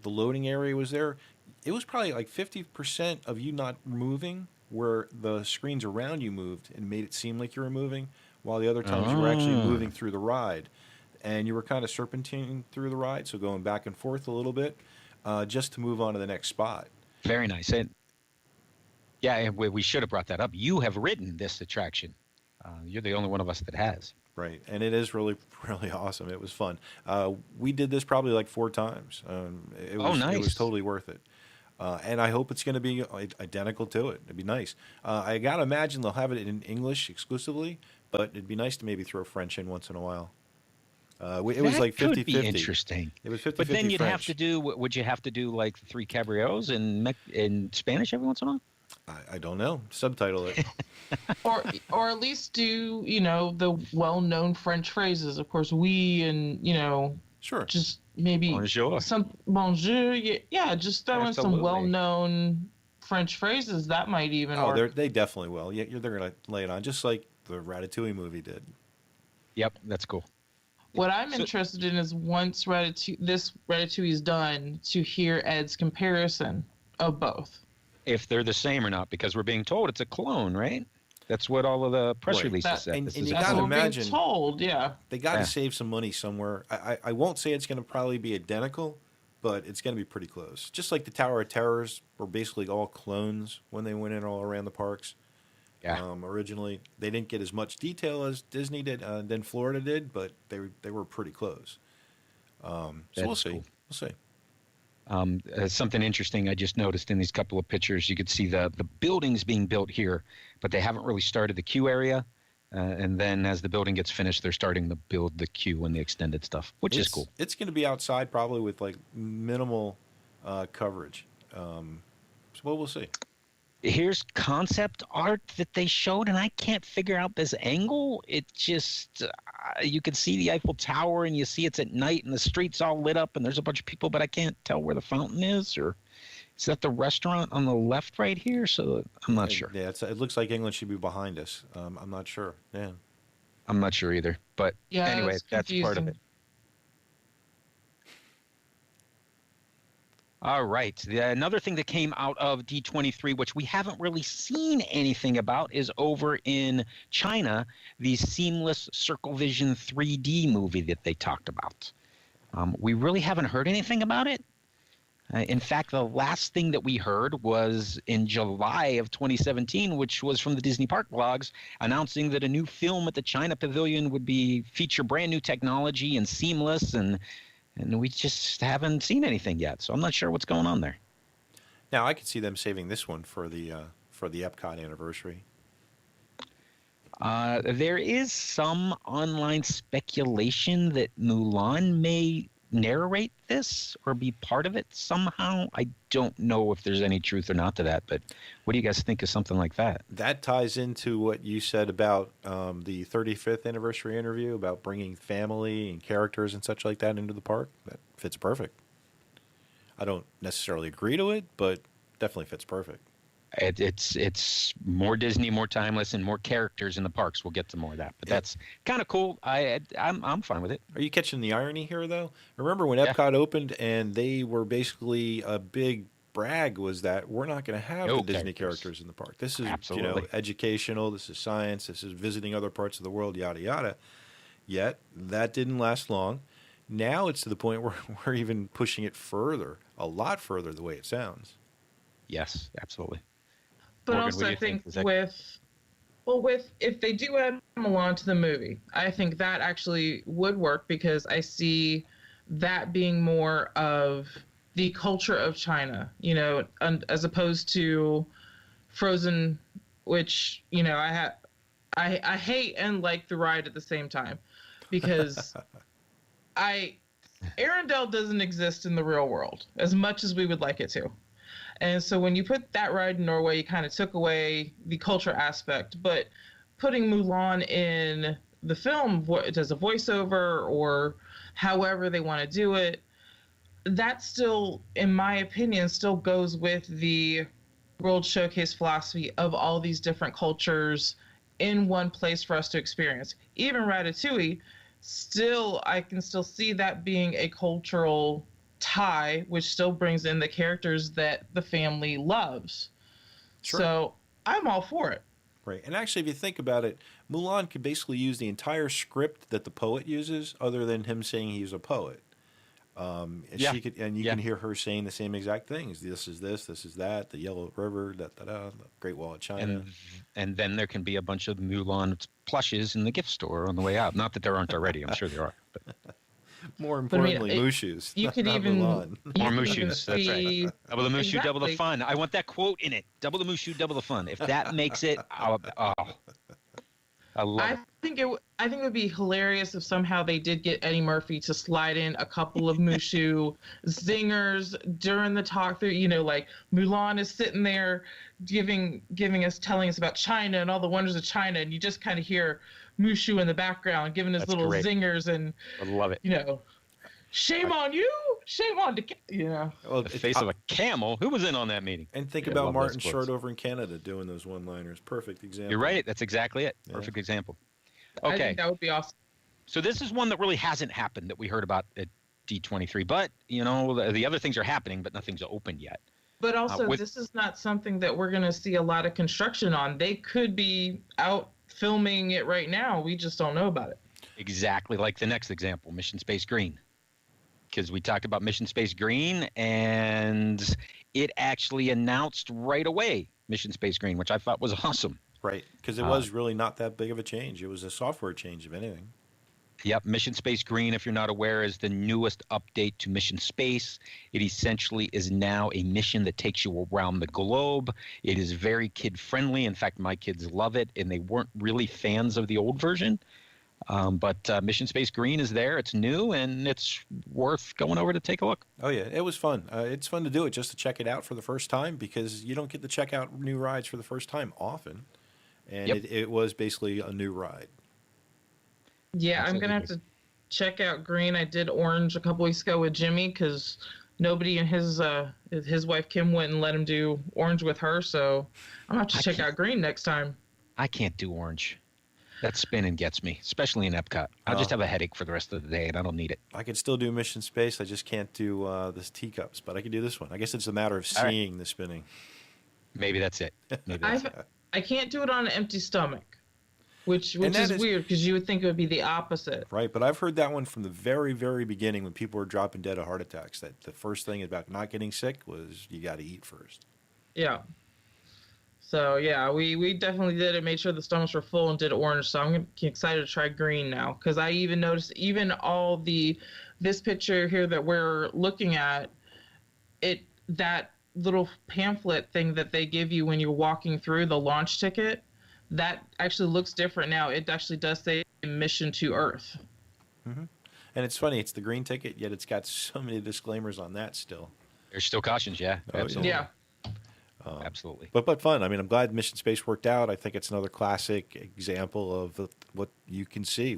the loading area was there. It was probably like 50% of you not moving, where the screens around you moved and made it seem like you were moving, while the other times you were actually moving through the ride. And you were kind of serpentining through the ride, so going back and forth a little bit, just to move on to the next spot. Very nice. Yeah, we should have brought that up. You have ridden this attraction. You're the only one of us that has. Right, and it is really, really awesome. It was fun. We did this probably like 4 times. Nice. It was totally worth it. And I hope it's going to be identical to it. It'd be nice. I got to imagine they'll have it in English exclusively, but it'd be nice to maybe throw French in once in a while. It was like 50-50. That could be interesting. It was 50-50 But then you'd French. have to do, would you have to do like the Three Cabrios in Spanish every once in a while? I don't know. Subtitle it. or at least do the well-known French phrases. Of course, oui and Sure. just maybe Bonjour. some bonjour. Yeah, just throw in some Absolutely. well-known French phrases. That might even Oh, work. they definitely will. Yeah, they're going to lay it on, just like the Ratatouille movie did. Yep, that's cool. What I'm interested in is once this Ratatouille is done, to hear Ed's comparison of both. If they're the same or not, because we're being told it's a clone, right? That's what all of the press Right. releases said. And This you is a That's gotta what clone. we're imagine- being told. Yeah. They got to Yeah. save some money somewhere. I won't say it's going to probably be identical, but it's going to be pretty close. Just like the Tower of Terrors were basically all clones when they went in all around the parks. Yeah. Originally, they didn't get as much detail as Disney did, than Florida did, but they were pretty close. So we'll That's see. cool. We'll see. Something interesting I just noticed in these couple of pictures, you could see the buildings being built here, but they haven't really started the queue area. And then as the building gets finished, they're starting to build the queue and the extended stuff, which is cool. It's going to be outside probably with like minimal coverage. So we'll see. Here's concept art that they showed, and I can't figure out this angle. It just, you can see the Eiffel Tower, and you see it's at night, and the street's all lit up, and there's a bunch of people, but I can't tell where the fountain is, or is that the restaurant on the left right here? So I'm not sure. Yeah, it looks like England should be behind us. I'm not sure. Yeah. I'm not sure either. But Yeah, anyway, it's that's part of confusing. it. All right. Another thing that came out of D23, which we haven't really seen anything about, is over in China, the seamless Circle Vision 3D movie that they talked about. We really haven't heard anything about it. In fact, the last thing that we heard was in July of 2017, which was from the Disney Park blogs, announcing that a new film at the China Pavilion would feature brand new technology and seamless, and we just haven't seen anything yet. So I'm not sure what's going on there. Now I could see them saving this one for the Epcot anniversary. There is some online speculation that Mulan may narrate this or be part of it somehow. I don't know if there's any truth or not to that, but what do you guys think of something like that? That ties into what you said about the 35th anniversary interview about bringing family and characters and such like that into the park. That fits perfect. I don't necessarily agree to it, but definitely fits perfect. It's more Disney, more timeless, and more characters in the parks. We'll get to more of that, but that's kind of cool. I'm fine with it. Are you catching the irony here, though? Remember when Epcot opened and they were basically a big brag was that we're not going to have No the Disney characters. characters in the park. This is Absolutely. educational. This is science. This is visiting other parts of the world. Yada yada. Yet that didn't last long. Now it's to the point where we're even pushing it further, a lot further, the way it sounds. Yes, absolutely. But Morgan, also, what do I you think? think Is that- with if they do add Mulan to the movie, I think that actually would work because I see that being more of the culture of China, as opposed to Frozen, which I hate and like the ride at the same time because Arendelle doesn't exist in the real world as much as we would like it to. And so when you put that ride in Norway, you kind of took away the culture aspect. But putting Mulan in the film as a voiceover or however they want to do it, that still, in my opinion, still goes with the World Showcase philosophy of all these different cultures in one place for us to experience. Even Ratatouille, I can still see that being a cultural tie, which still brings in the characters that the family loves. Sure. So I'm all for it. Right. And actually, if you think about it, Mulan could basically use the entire script that the poet uses, other than him saying he's a poet. And Yeah. she could, and you can hear her saying the same exact things. This is this is that, the Yellow River, the Great Wall of China. And then there can be a bunch of Mulan plushes in the gift store on the way out. Not that there aren't already. I'm sure there are. But More But I mean, importantly, Mushu's. you could not even Mulan. you More could Mushu's, even that's see Double the Mushu, double the exactly. fun. I want that quote in it. Double the Mushu, double the fun. If that makes it, I love I it. I think it would be hilarious if somehow they did get Eddie Murphy to slide in a couple of Mushu zingers during the talk through. You know, like Mulan is sitting there telling us about China and all the wonders of China, and you just kind of hear Mushu in the background giving his That's little great. zingers, and I love it. you know, shame on you, shame on Well, The face of a camel. Who was in on that meeting? and think Yeah, I about love Martin those quotes. Short over in Canada doing those one-liners. Perfect example. You're right. That's exactly it. Yeah. Perfect example. I Okay. think that would be awesome. So this is one that really hasn't happened that we heard about at D23. But, you know, the other things are happening, but nothing's opened yet. But also, with- this is not something that we're going to see a lot of construction on. They could be out filming it right now. We just don't know about it. Exactly like the next example, Mission Space Green. Because we talked about Mission Space Green, and it actually announced right away Mission Space Green, which I thought was awesome. Right, because it was really not that big of a change. It was a software change, if anything. Yep, Mission Space Green, if you're not aware, is the newest update to Mission Space. It essentially is now a mission that takes you around the globe. It is very kid-friendly. In fact, my kids love it, and they weren't really fans of the old version. But Mission Space Green is there. It's new, and it's worth going over to take a look. Oh, yeah, it was fun. It's fun to do it just to check it out for the first time because you don't get to check out new rides for the first time often. And Yep. it was basically a new ride. Yeah, I'm going to have to check out Green. I did Orange a couple weeks ago with Jimmy because nobody in his wife Kim wouldn't let him do Orange with her. So I'm going to have to check out Green next time. I can't do orange. That spinning gets me, especially in Epcot. I'll just have a headache for the rest of the day, and I don't need it. I could still do Mission Space. I just can't do this teacups, but I can do this one. I guess it's a matter of All right. seeing the spinning. Maybe that's it. Maybe that's it. I can't do it on an empty stomach, which And that is is- weird because you would think it would be the opposite. Right, but I've heard that one from the very, very beginning when people were dropping dead of heart attacks. That the first thing about not getting sick was you got to eat first. Yeah. So yeah, we definitely did it. Made sure the stomachs were full and did Orange. So I'm excited to try Green now because I even noticed this picture here that we're looking at that little pamphlet thing that they give you when you're walking through the launch ticket. That actually looks different now. It actually does say Mission to Earth. And it's funny, it's the green ticket, yet it's got so many disclaimers on that still. There's still cautions, yeah. Oh, yeah. Absolutely. Yeah. Absolutely. But fun. I mean, I'm glad Mission Space worked out. I think it's another classic example of what you can see.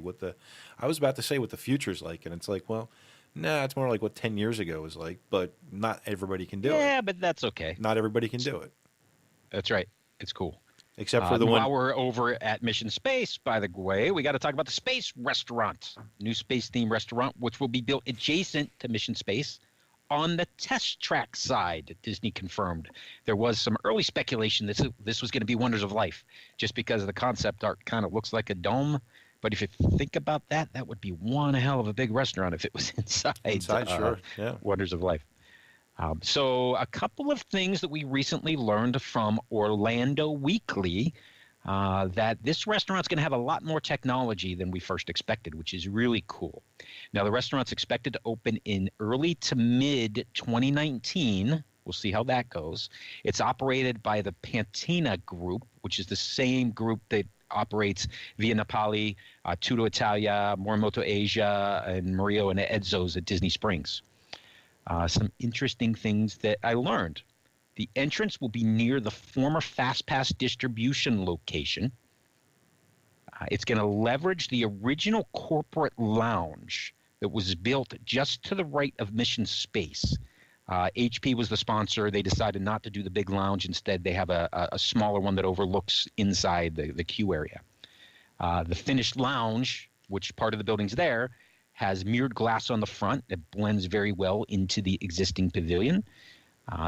I was about to say what the future's like, and it's like, well, nah, it's more like what 10 years ago was like, but not everybody can do it. Yeah, but that's okay. Not everybody can do it, That's right. It's cool. except for the one. While we're over at Mission Space, by the way, we got to talk about the Space Restaurant, new space-themed restaurant, which will be built adjacent to Mission Space on the test track side. Disney confirmed. There was some early speculation this was going to be Wonders of Life, just because the concept art kind of looks like a dome. But if you think about that, that would be one hell of a big restaurant if it was inside. Sure. Yeah. Wonders of Life. So a couple of things that we recently learned from Orlando Weekly, that this restaurant's going to have a lot more technology than we first expected, which is really cool. Now, the restaurant's expected to open in early to mid 2019. We'll see how that goes. It's operated by the Pantina Group, which is the same group that operates Via Napoli, Tutto Italia, Morimoto Asia, and Mario and Edzo's at Disney Springs. Some interesting things that I learned. The entrance will be near the former FastPass distribution location. It's going to leverage the original corporate lounge that was built just to the right of Mission Space. HP was the sponsor. They decided not to do the big lounge. Instead, they have a smaller one that overlooks inside the queue area. The finished lounge, which part of the building's there, has mirrored glass on the front that blends very well into the existing pavilion.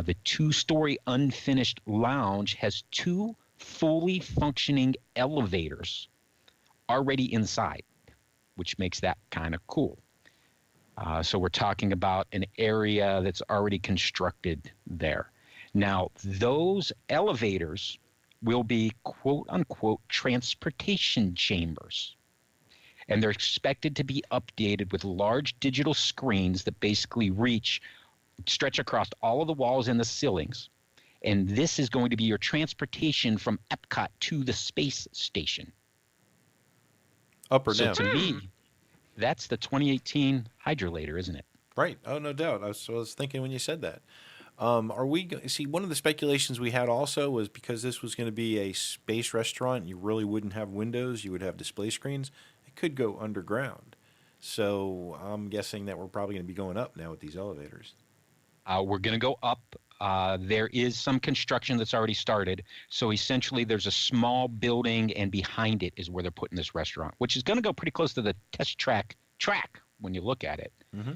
The two-story unfinished lounge has two fully functioning elevators already inside, which makes that kind of cool. So we're talking about an area that's already constructed there. Now, those elevators will be quote-unquote transportation chambers. and they're expected to be updated with large digital screens that basically stretch across all of the walls and the ceilings. And this is going to be your transportation from Epcot to the space station. Up or So down? to me, that's the 2018 Hydrolator, isn't it? Right. Oh, no doubt. I was thinking when you said that. See, one of the speculations we had also was because this was going to be a space restaurant, you really wouldn't have windows, you would have display screens. It could go underground. So I'm guessing that we're probably going to be going up now with these elevators. We're going to go up. There is some construction that's already started. So essentially, there's a small building, and behind it is where they're putting this restaurant, which is going to go pretty close to the test track when you look at it. Mm-hmm.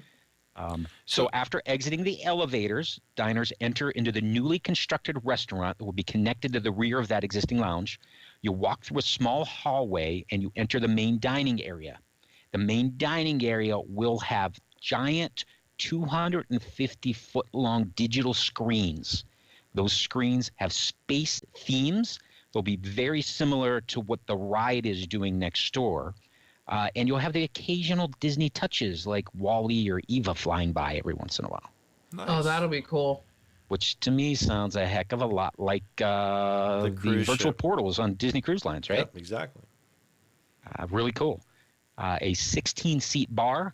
So after exiting the elevators, diners enter into the newly constructed restaurant that will be connected to the rear of that existing lounge. You walk through a small hallway, and you enter the main dining area. The main dining area will have giant 250-foot-long digital screens. Those screens have space themes. They'll be very similar to what the ride is doing next door. And you'll have the occasional Disney touches like Wall-E or Eva flying by every once in a while. Nice. Oh, that'll be cool. Which to me sounds a heck of a lot like the virtual ship. portals on Disney Cruise Lines, right? Yep, exactly. Really cool. A 16-seat bar,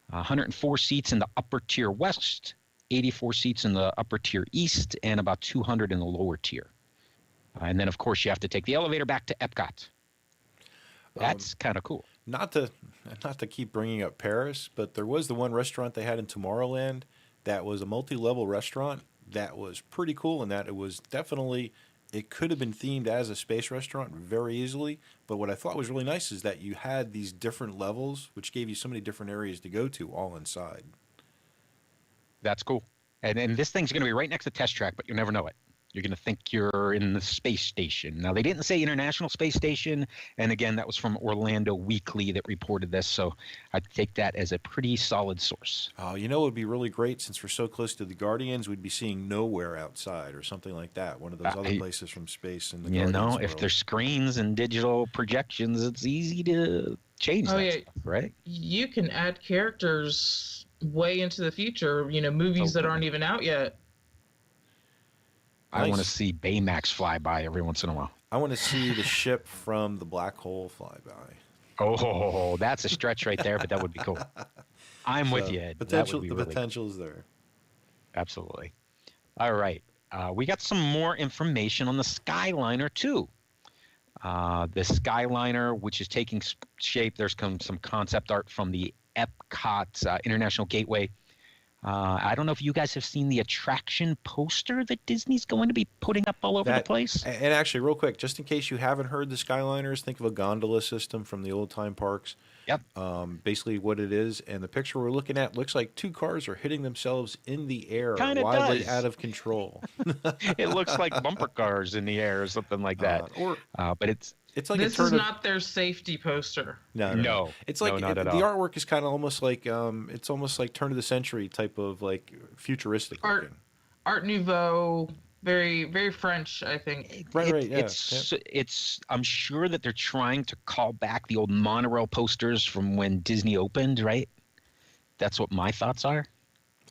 104 seats in the upper tier west, 84 seats in the upper tier east, and about 200 in the lower tier. And then, of course, you have to take the elevator back to Epcot. That's kind of cool. Not to keep bringing up Paris, but there was the one restaurant they had in Tomorrowland that was a multi-level restaurant that was pretty cool in that it was definitely, it could have been themed as a space restaurant very easily, but what I thought was really nice is that you had these different levels, which gave you so many different areas to go to all inside. That's cool. And this thing's going to be right next to Test Track, but you'll never know it. You're going to think you're in the space station. Now, they didn't say International Space Station, and again, that was from Orlando Weekly that reported this, so I take that as a pretty solid source. Oh, you know what would be really great since we're so close to the Guardians, we'd be seeing Nowhere outside or something like that, one of those other places from space in the Guardians world. If there's screens and digital projections, it's easy to change stuff, right? You can add characters way into the future, movies that aren't even out yet. I want to see Baymax fly by every once in a while. I want to see the ship from the black hole fly by. Oh, that's a stretch right there, but that would be cool. I'm with you, Ed. The potential is there. Absolutely. All right. We got some more information on the Skyliner, too. The Skyliner, which is taking shape, there's some concept art from the Epcot International Gateway. I don't know if you guys have seen the attraction poster that Disney's going to be putting up all over the place. And actually, real quick, just in case you haven't heard the Skyliners, think of a gondola system from the old-time parks. Yep. Basically what it is, and the picture we're looking at looks like two cars are hitting themselves in the air, Kinda wildly does. out of control. It looks like bumper cars in the air or something like that. But it's like this is not their safety poster. No. It's like not at the all. artwork is kind of almost like it's almost like turn of the century type of like futuristic looking. Art Nouveau, very very French, I think. Right. Yeah. It's. I'm sure that they're trying to call back the old monorail posters from when Disney opened. Right. That's what my thoughts are.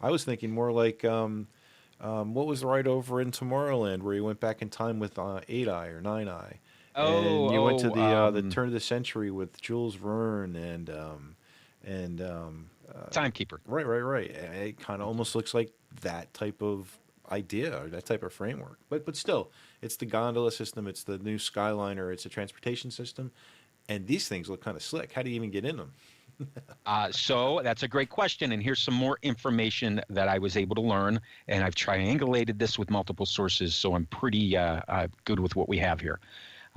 I was thinking more like what was the ride over in Tomorrowland where you went back in time with 8-Eye or 9-Eye. And you went to the turn of the century with Jules Verne and Timekeeper. Right. It kind of almost looks like that type of idea or that type of framework. But still, it's the gondola system. It's the new Skyliner. It's a transportation system. And these things look kind of slick. How do you even get in them? So that's a great question. And here's some more information that I was able to learn. And I've triangulated this with multiple sources, so I'm pretty good with what we have here.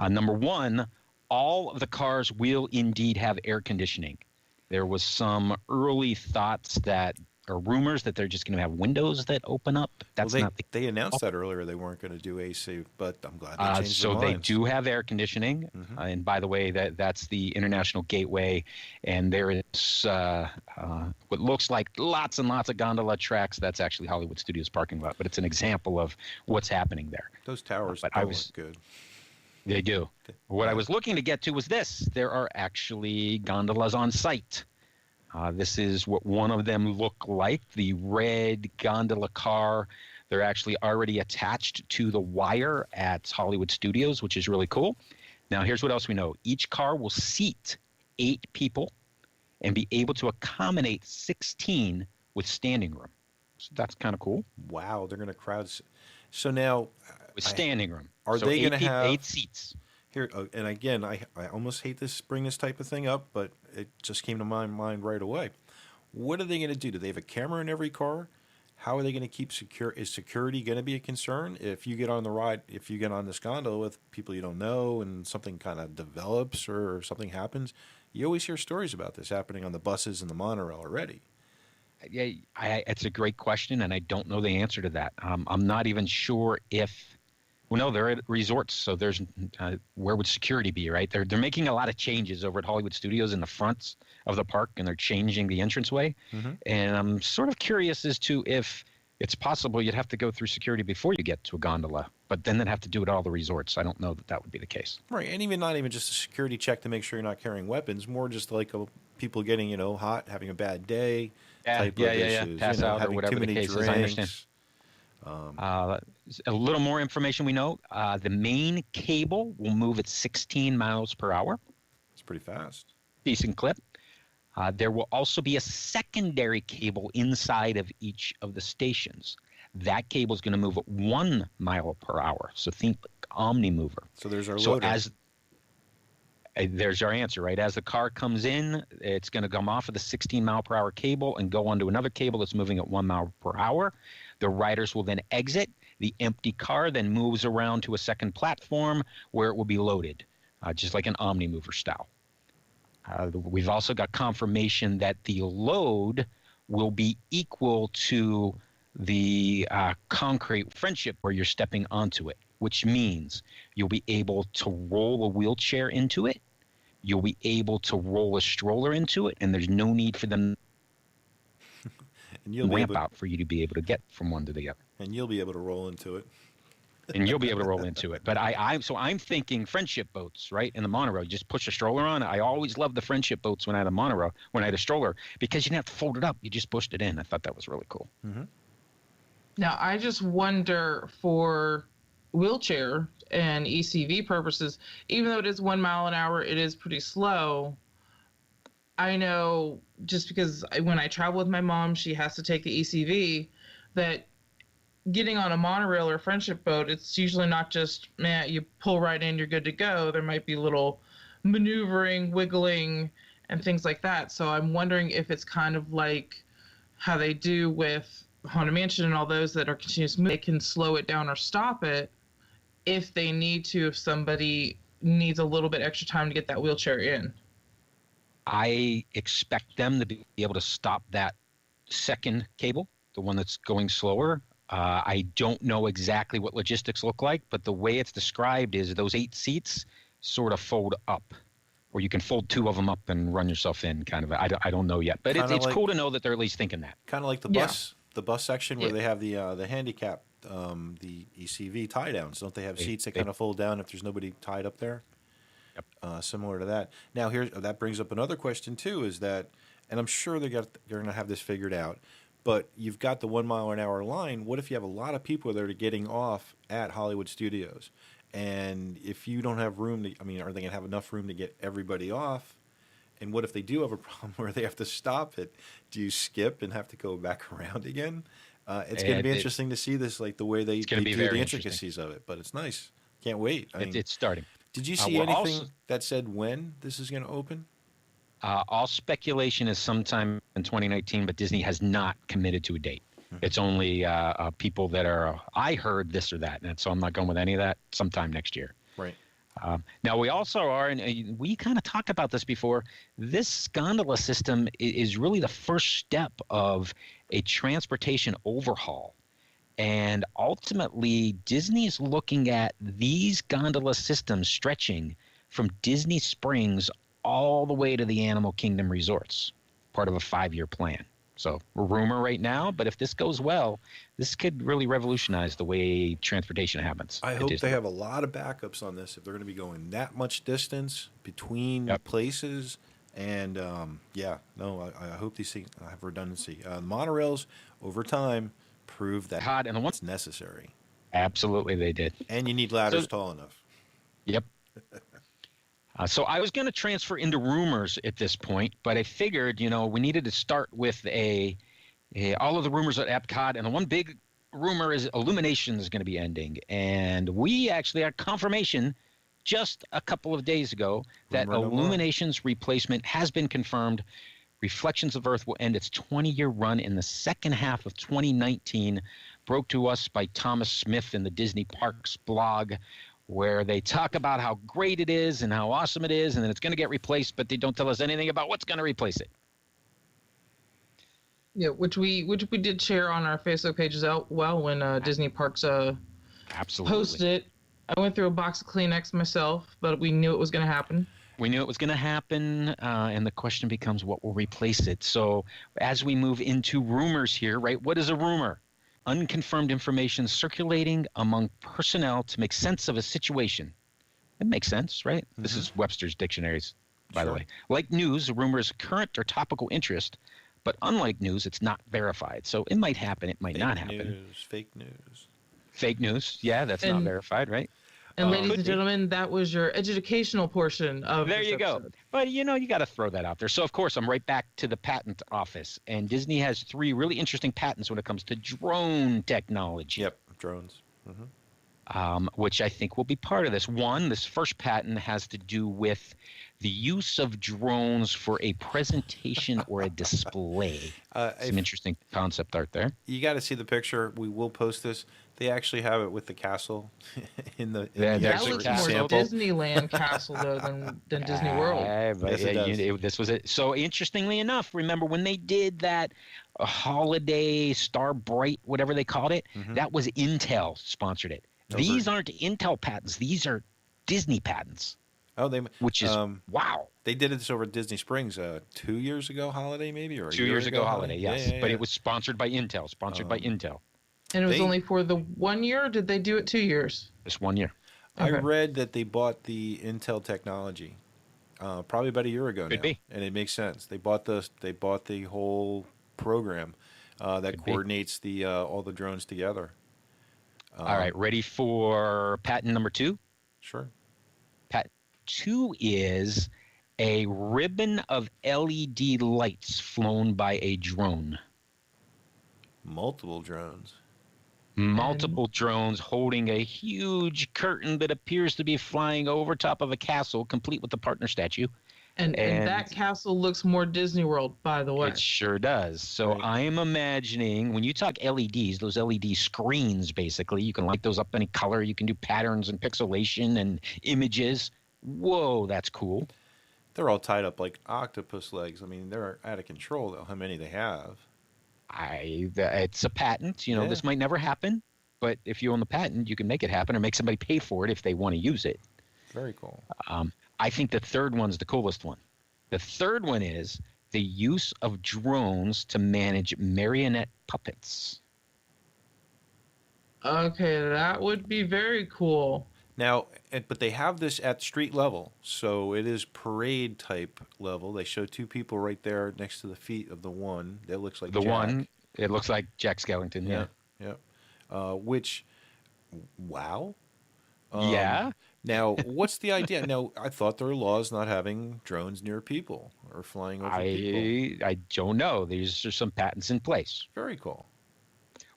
Number one, all of the cars will indeed have air conditioning. There was some early thoughts or rumors that they're just going to have windows that open up. That's not the They announced that earlier they weren't going to do AC, but I'm glad they changed their So they minds. do have air conditioning. Mm-hmm. And by the way, that's the International Gateway. And there is what looks like lots and lots of gondola tracks. That's actually Hollywood Studios parking lot, but it's an example of what's happening there. Those towers But don't I was- look good. They do. What I was looking to get to was this. There are actually gondolas on site. This is what one of them look like, the red gondola car. They're actually already attached to the wire at Hollywood Studios, which is really cool. Now, here's what else we know. Each car will seat 8 people and be able to accommodate 16 with standing room. So that's kind of cool. Wow, they're going to crowd. So now, With standing room. Are they going to have 8 seats? Here, and again, I almost hate bring this type of thing up, but it just came to my mind right away. What are they going to do? Do they have a camera in every car? How are they going to keep secure? Is security going to be a concern if you get on the ride? If you get on this gondola with people you don't know, and something kind of develops or something happens, you always hear stories about this happening on the buses and the monorail already. Yeah, it's a great question, and I don't know the answer to that. I'm not even sure if. Well, no, they're at resorts, so there's where would security be, right? They're making a lot of changes over at Hollywood Studios in the fronts of the park, and they're changing the entranceway. Mm-hmm. And I'm sort of curious as to if it's possible you'd have to go through security before you get to a gondola, but then they'd have to do it at all the resorts. I don't know that would be the case. Right, and not even just a security check to make sure you're not carrying weapons, more just like people getting hot, having a bad day type of issues. Pass out having or whatever too many the case drinks. is. I understand. A little more information we know. The main cable will move at 16 miles per hour. It's pretty fast. Decent clip. There will also be a secondary cable inside of each of the stations. That cable is going to move at 1 mile per hour. So think Omnimover. So there's our loader. There's our answer, right? As the car comes in, it's going to come off of the 16 mile per hour cable and go onto another cable that's moving at 1 mile per hour. The riders will then exit. The empty car then moves around to a second platform where it will be loaded, just like an Omnimover style. We've also got confirmation that the load will be equal to the concrete friendship where you're stepping onto it, which means you'll be able to roll a wheelchair into it. You'll be able to roll a stroller into it, and there's no need for them and you'll ramp out for you to be able to get from one to the other. And you'll be able to roll into it. And you'll be able to roll into it. But I'm thinking friendship boats, right? In the monorail, you just push a stroller on. I always loved the friendship boats when I had a monorail, when I had a stroller, because you didn't have to fold it up. You just pushed it in. I thought that was really cool. Mm-hmm. Now, I just wonder for wheelchair and ECV purposes, even though it is 1 mile an hour, it is pretty slow. I know just because when I travel with my mom, she has to take the ECV, that getting on a monorail or a friendship boat, it's usually not just, you pull right in, you're good to go. There might be little maneuvering, wiggling, and things like that. So I'm wondering if it's kind of like how they do with Haunted Mansion and all those that are continuous moving. They can slow it down or stop it if they need to, if somebody needs a little bit extra time to get that wheelchair in. I expect them to be able to stop that second cable, the one that's going slower. I don't know exactly what logistics look like, but the way it's described is those 8 seats sort of fold up, or you can fold 2 of them up and run yourself in, kind of. I don't know yet, but it's cool to know that they're at least thinking that. Kind of like the bus section where they have the handicap, the ECV tie downs. Don't they have seats that kind of fold down if there's nobody tied up there? Yep. Similar to that. Now, that brings up another question too. Is that, and I'm sure they're going to have this figured out. But you've got the 1 mile an hour line. What if you have a lot of people that are getting off at Hollywood Studios? And if you don't have room are they going to have enough room to get everybody off? And what if they do have a problem where they have to stop it? Do you skip and have to go back around again? It's going to be interesting to see this, like the way they do the intricacies of it. But it's nice. Can't wait. It's starting. Did you see anything that said when this is going to open? All speculation is sometime in 2019, but Disney has not committed to a date. Mm-hmm. It's only people that are, I heard this or that, and so I'm not going with any of that, sometime next year. Right. Now, we also are, and we kind of talked about this before, this gondola system is really the first step of a transportation overhaul. And ultimately, Disney is looking at these gondola systems stretching from Disney Springs all the way to the Animal Kingdom resorts, part of a 5-year plan. So rumor right now, but if this goes well, this could really revolutionize the way transportation happens. I at hope Disney. they have a lot of backups on this if they're going to be going that much distance between places. And I hope these things have redundancy. The monorails over time prove that Hot and the one it's necessary. Absolutely, they did. And you need ladders tall enough. Yep. So I was going to transfer into rumors at this point, but I figured, we needed to start with all of the rumors at Epcot, and the one big rumor is Illumination is going to be ending. And we actually had confirmation just a couple of days ago that Illumination's replacement has been confirmed. Reflections of Earth will end its 20-year run in the second half of 2019, broke to us by Thomas Smith in the Disney Parks blog, where they talk about how great it is and how awesome it is, and then it's going to get replaced, but they don't tell us anything about what's going to replace it. Yeah, which we did share on our Facebook pages out when Disney Parks Absolutely posted it. I went through a box of Kleenex myself, but we knew it was going to happen. We knew it was going to happen, and the question becomes what will replace it. So as we move into rumors here, right, what is a rumor? Unconfirmed information circulating among personnel to make sense of a situation. It makes sense, right? Mm-hmm. This is Webster's dictionaries, by the way. Like news, a rumor is current or topical interest, but unlike news, it's not verified. So it might happen, it might not happen. Fake news. Fake news, yeah, that's not verified, right? And ladies and gentlemen, that was your educational portion of There you episode. go. But, you got to throw that out there. So, of course, I'm right back to the patent office. And Disney has 3 really interesting patents when it comes to drone technology. Yep, drones. Mm-hmm. Which I think will be part of this. One, this first patent has to do with the use of drones for a presentation or a display. Some interesting concept art there. You got to see the picture. We will post this. They actually have it with the castle in the that looks more sample. Disneyland castle though than Disney World. This was it. So interestingly enough, remember when they did that holiday Star Bright, whatever they called it, that was Intel sponsored it. These aren't Intel patents. These are Disney patents. Oh, which is wow. They did this over at Disney Springs 2 years ago, holiday maybe, or 2 years ago, holiday. Yes, yeah. But it was sponsored by Intel. By Intel. And it was only for the 1 year. Or did they do it 2 years? Just 1 year. Okay. I read that they bought the Intel technology probably about a year ago Could be. And it makes sense. They bought the whole program that coordinates the all the drones together. All right, ready for patent number 2? Sure. Patent 2 is a ribbon of LED lights flown by a drone. Multiple drones. Multiple drones holding a huge curtain that appears to be flying over top of a castle, complete with the partner statue. And that castle looks more Disney World, by the way. It sure does. So I am imagining, when you talk LEDs, those LED screens, basically, you can light those up any color. You can do patterns and pixelation and images. Whoa, that's cool. They're all tied up like octopus legs. I mean, they're out of control, though, how many they have. It's a patent. This might never happen, but if you own the patent, you can make it happen or make somebody pay for it if they want to use it. Very cool. I think the third one's the coolest one. The third one is the use of drones to manage marionette puppets. Okay, that would be very cool. Now, but they have this at street level, so it is parade type level. They show 2 people right there next to the feet of the one. That looks like the Jack. One. It looks like Jack Skellington. Yeah. Which, wow. Yeah. Now, what's the idea? Now, I thought there were laws not having drones near people or flying over people. I don't know. These are some patents in place. Very cool.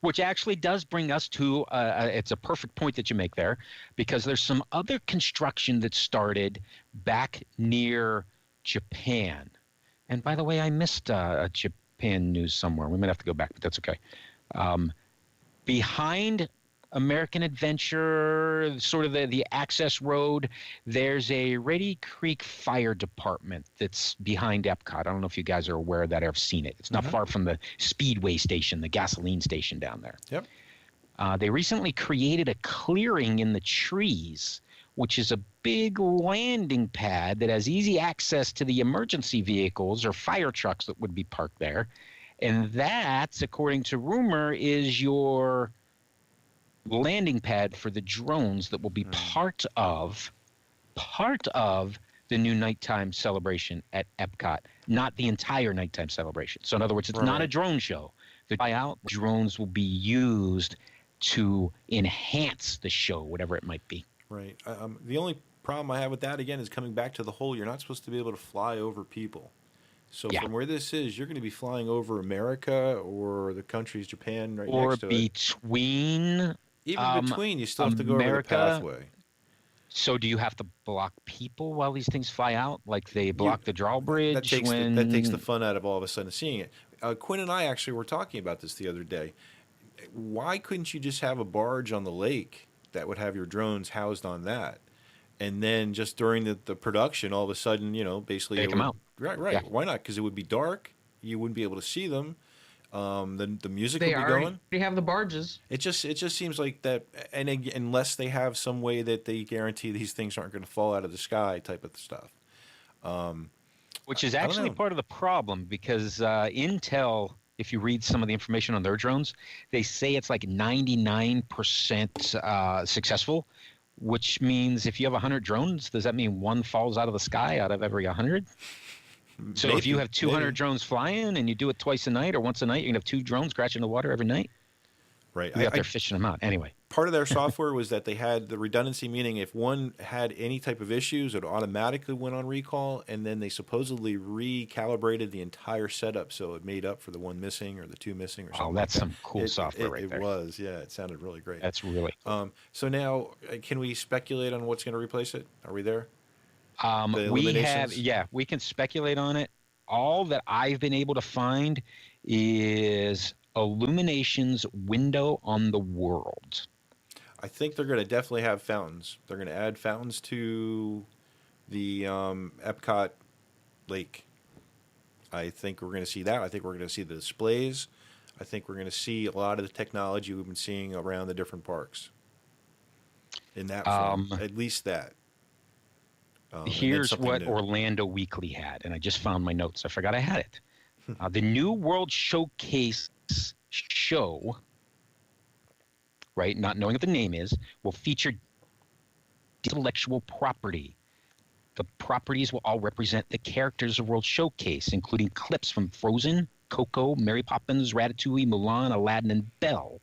Which actually does bring us to, it's a perfect point that you make there, because there's some other construction that started back near Japan. And by the way, I missed a Japan news somewhere. We might have to go back, but that's okay. Behind American Adventure, sort of the access road, there's a Reedy Creek Fire Department that's behind Epcot. I don't know if you guys are aware of that or have seen it. It's not far from the Speedway station, the gasoline station down there. Yep. They recently created a clearing in the trees, which is a big landing pad that has easy access to the emergency vehicles or fire trucks that would be parked there. And that, according to rumor, is your landing pad for the drones that will be part of the new nighttime celebration at Epcot, not the entire nighttime celebration. So in other words, it's not a drone show. The buyout drones will be used to enhance the show, whatever it might be. Right. The only problem I have with that, again, is coming back to the whole, you're not supposed to be able to fly over people. So from where this is, you're going to be flying over America or the countries, Japan, right next to it. Or between. Even between, you still have to go over the pathway. So do you have to block people while these things fly out? Like they block the drawbridge? That takes the fun out of all of a sudden seeing it. Quinn and I actually were talking about this the other day. Why couldn't you just have a barge on the lake that would have your drones housed on that? And then just during the production, all of a sudden, basically take them out. Right. Yeah. Why not? Because it would be dark. You wouldn't be able to see them. The music would be going. They have the barges. It just seems like that, and unless they have some way that they guarantee these things aren't going to fall out of the sky, type of stuff. Which is actually part of the problem because Intel, if you read some of the information on their drones, they say it's like 99% successful. Which means if you have 100 drones, does that mean one falls out of the sky out of every 100? So if you have 200 drones flying and you do it twice a night or once a night, you're going to have 2 drones crashing in the water every night? Right. You're out there fishing them out. Anyway. Part of their software was that they had the redundancy, meaning if one had any type of issues, it automatically went on recall, and then they supposedly recalibrated the entire setup so it made up for the one missing or the 2 missing or something. Oh, that's some cool software right there. It was, yeah. It sounded really great. That's really cool. So now, can we speculate on what's going to replace it? Are we there? We can speculate on it. All that I've been able to find is Illumination's window on the world. I think they're going to definitely have fountains. They're going to add fountains to the Epcot lake. I think we're going to see that. I think we're going to see the displays. I think we're going to see a lot of the technology we've been seeing around the different parks. In that form, at least that. Here's what Orlando Weekly had, and I just found my notes. I forgot I had it. The New World Showcase show, right, not knowing what the name is, will feature intellectual property. The properties will all represent the characters of World Showcase, including clips from Frozen, Coco, Mary Poppins, Ratatouille, Mulan, Aladdin, and Belle.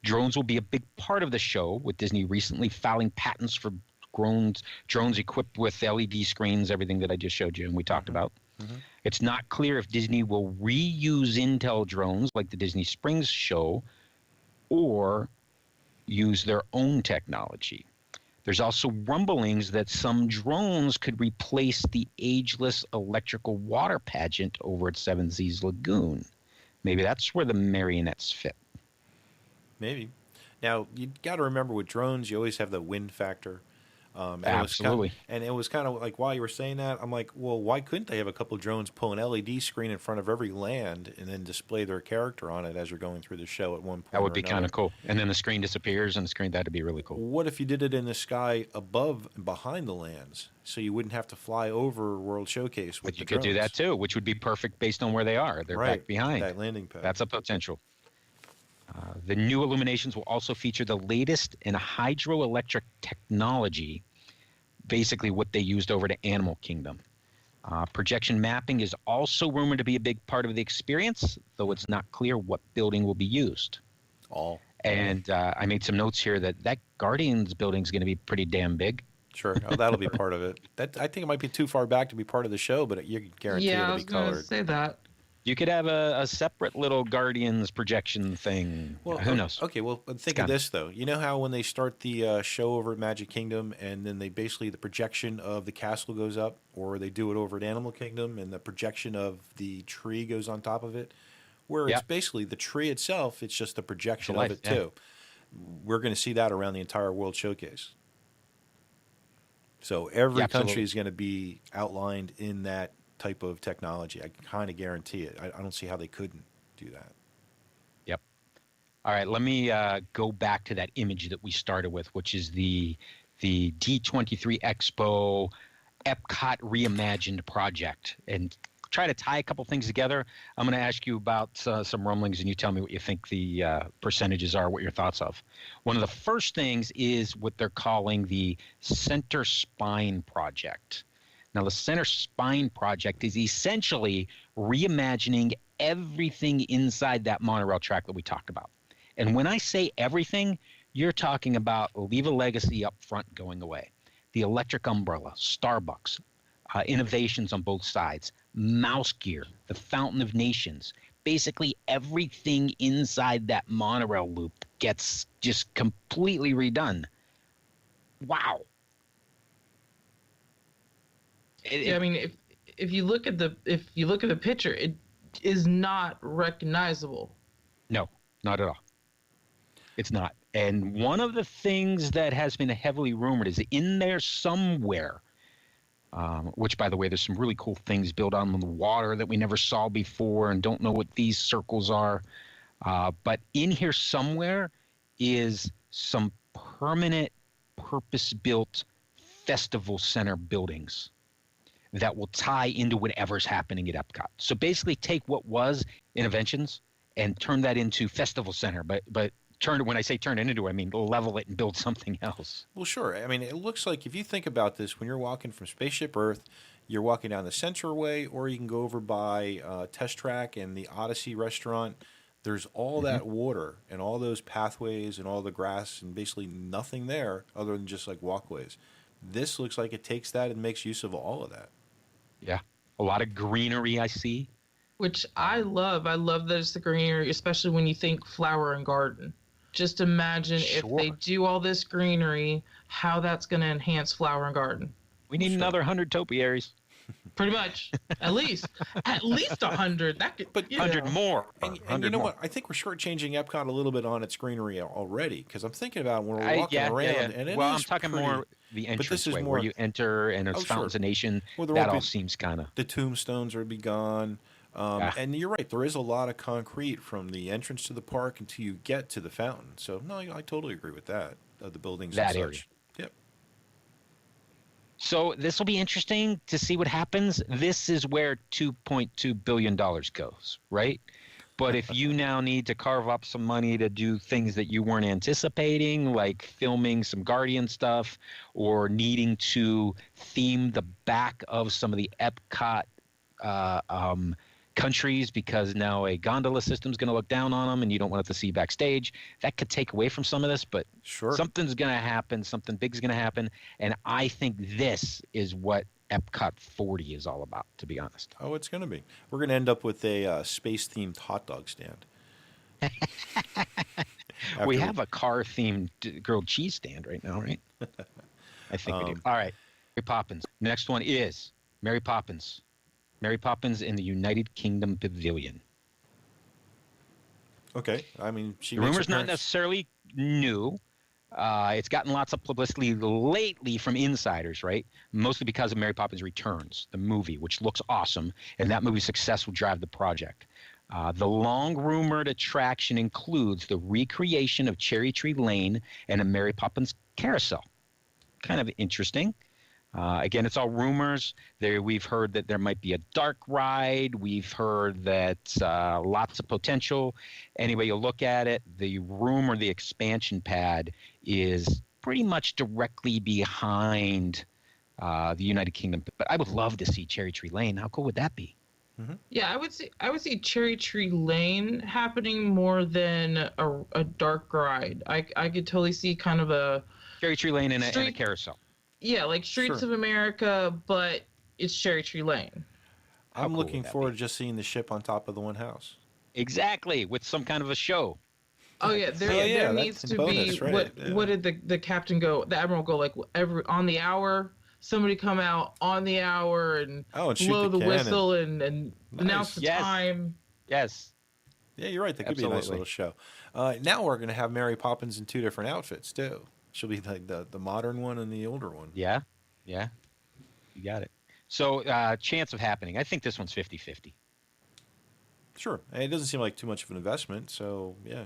Drones will be a big part of the show, with Disney recently filing patents for drones equipped with LED screens, everything that I just showed you and we talked about. It's not clear if Disney will reuse Intel drones like the Disney Springs show or use their own technology. There's also rumblings that some drones could replace the ageless electrical water pageant over at Seven Seas Lagoon. Maybe that's where the marionettes fit. Maybe. Now, you got to remember with drones, you always have the wind factor. Absolutely. And it was kind of like, while you were saying that, I'm like, well, why couldn't they have a couple of drones pull an LED screen in front of every land and then display their character on it as you're going through the show at one point? That would be kind of cool. And then the screen disappears and the screen, that'd be really cool. What if you did it in the sky above and behind the lands so you wouldn't have to fly over World Showcase with the drones? You could do that too, which would be perfect based on where they are. They're back behind. That landing pad. That's a potential. The new illuminations will also feature the latest in hydroelectric technology, basically what they used over to Animal Kingdom. Projection mapping is also rumored to be a big part of the experience, though it's not clear what building will be used. And I made some notes here that Guardians building is going to be pretty damn big. Sure. Oh, that'll be part of it. I think it might be too far back to be part of the show, but you can guarantee it'll be colored. Yeah, I was going to say that. You could have a separate little Guardians projection thing. Well, who knows? Okay, well, think of this, though. You know how when they start the show over at Magic Kingdom and then they basically, the projection of the castle goes up, or they do it over at Animal Kingdom and the projection of the tree goes on top of it, where it's basically the tree itself, it's just the projection of it, too. We're going to see that around the entire World Showcase. So every country is going to be outlined in that type of technology. I can kind of guarantee it. I don't see how they couldn't do that. Yep. All right, let me go back to that image that we started with, which is the D23 Expo Epcot Reimagined project. And try to tie a couple things together. I'm going to ask you about some rumblings, and you tell me what you think the percentages are, what your thoughts of. One of the first things is what they're calling the Center Spine Project. Now, the Center Spine Project is essentially reimagining everything inside that monorail track that we talked about. And when I say everything, you're talking about Leave a Legacy up front going away, the electric umbrella, Starbucks, innovations on both sides, Mouse Gear, the Fountain of Nations. Basically, everything inside that monorail loop gets just completely redone. Wow. Yeah, I mean, if you look at the picture, it is not recognizable. No, not at all. It's not. And one of the things that has been heavily rumored is in there somewhere, which, by the way, there's some really cool things built on the water that we never saw before and don't know what these circles are. But in here somewhere is some permanent, purpose-built festival center buildings that will tie into whatever's happening at Epcot. So basically take what was Innovations and turn that into festival center, but when I say turn it into, I mean level it and build something else. Well, sure. I mean, it looks like if you think about this, when you're walking from Spaceship Earth, you're walking down the Centerway, or you can go over by Test Track and the Odyssey restaurant. There's all that water and all those pathways and all the grass and basically nothing there other than just like walkways. This looks like it takes that and makes use of all of that. Yeah. A lot of greenery I see. Which I love. I love that it's the greenery, especially when you think flower and garden. Just imagine if they do all this greenery, how that's going to enhance flower and garden. We need another 100 topiaries. Pretty much. At least 100. That could, but 100 more. And you know what? I think we're shortchanging Epcot a little bit on its greenery already, because I'm thinking about when we're walking around. And I'm talking more the entrance way, where you enter and it's Fountains of Nation. Well, that all seems kind of... The tombstones would be gone. And you're right. There is a lot of concrete from the entrance to the park until you get to the fountain. So, no, I totally agree with that. The buildings that and area. Such. Yep. So this will be interesting to see what happens. This is where $2.2 billion goes, right? But if you now need to carve up some money to do things that you weren't anticipating, like filming some Guardian stuff or needing to theme the back of some of the Epcot countries because now a gondola system is going to look down on them and you don't want it to see backstage, that could take away from some of this, but something's going to happen, something big's going to happen, and I think this is what Epcot 40 is all about, to be honest. Oh, it's going to be. We're going to end up with a space-themed hot dog stand. We have a car-themed grilled cheese stand right now, right? I think we do. All right, Mary Poppins. Next one is Mary Poppins. Mary Poppins in the United Kingdom Pavilion. Okay. I mean, the rumor's not necessarily new. It's gotten lots of publicity lately from insiders, right? Mostly because of Mary Poppins Returns, the movie, which looks awesome, and that movie's success will drive the project. The long-rumored attraction includes the recreation of Cherry Tree Lane and a Mary Poppins carousel. Kind of interesting. Again, it's all rumors. We've heard that there might be a dark ride. We've heard that lots of potential. Any way you look at it, the room or the expansion pad is pretty much directly behind the United Kingdom. But I would love to see Cherry Tree Lane. How cool would that be? Mm-hmm. Yeah, I would see Cherry Tree Lane happening more than a dark ride. I could totally see kind of a Cherry Tree Lane and a carousel. Yeah, like Streets of America, but it's Cherry Tree Lane. I'm looking forward to just seeing the ship on top of the one house. Exactly, with some kind of a show. Oh yeah, there needs to be what did the captain go? The admiral go like on the hour? Somebody come out on the hour and blow the whistle and announce the time. Yes. Yeah, you're right. That could be a nice little show. Now we're going to have Mary Poppins in 2 different outfits too. She'll be like the modern one and the older one. Yeah. You got it. So chance of happening. I think this one's 50-50. Sure. And it doesn't seem like too much of an investment, so yeah.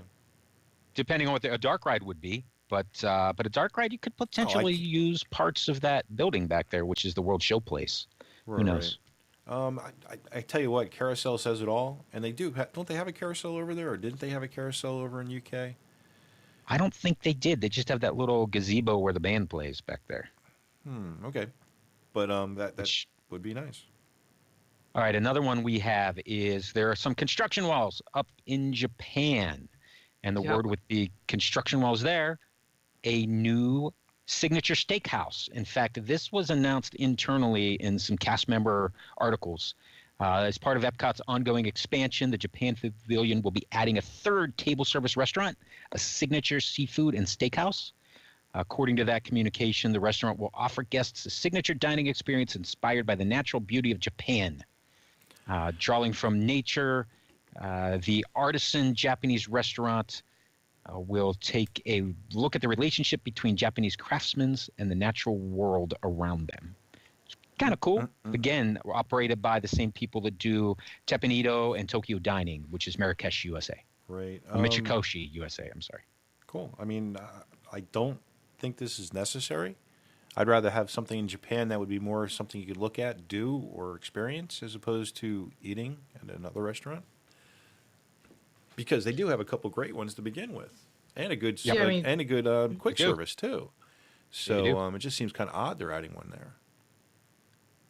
Depending on what a dark ride would be. But a dark ride, you could potentially use parts of that building back there, which is the World Show Place. Who knows? I tell you what, carousel says it all, and they do. Don't they have a carousel over there, or didn't they have a carousel over in UK? I don't think they did. They just have that little gazebo where the band plays back there. Okay, but that would be nice. All right, another one we have is there are some construction walls up in Japan, and the word with the construction walls there, a new signature steakhouse. In fact, this was announced internally in some cast member articles. As part of Epcot's ongoing expansion, the Japan Pavilion will be adding a third table service restaurant, a signature seafood and steakhouse. According to that communication, the restaurant will offer guests a signature dining experience inspired by the natural beauty of Japan. Drawing from nature, the artisan Japanese restaurant will take a look at the relationship between Japanese craftsmen and the natural world around them. Kind of cool. Again, operated by the same people that do Teppanydo and Tokyo Dining, which is Marrakesh, USA. Right. Michikoshi, USA. I'm sorry. Cool. I mean, I don't think this is necessary. I'd rather have something in Japan that would be more something you could look at, do, or experience, as opposed to eating at another restaurant. Because they do have a couple great ones to begin with, and a good quick service too. So it just seems kind of odd they're adding one there.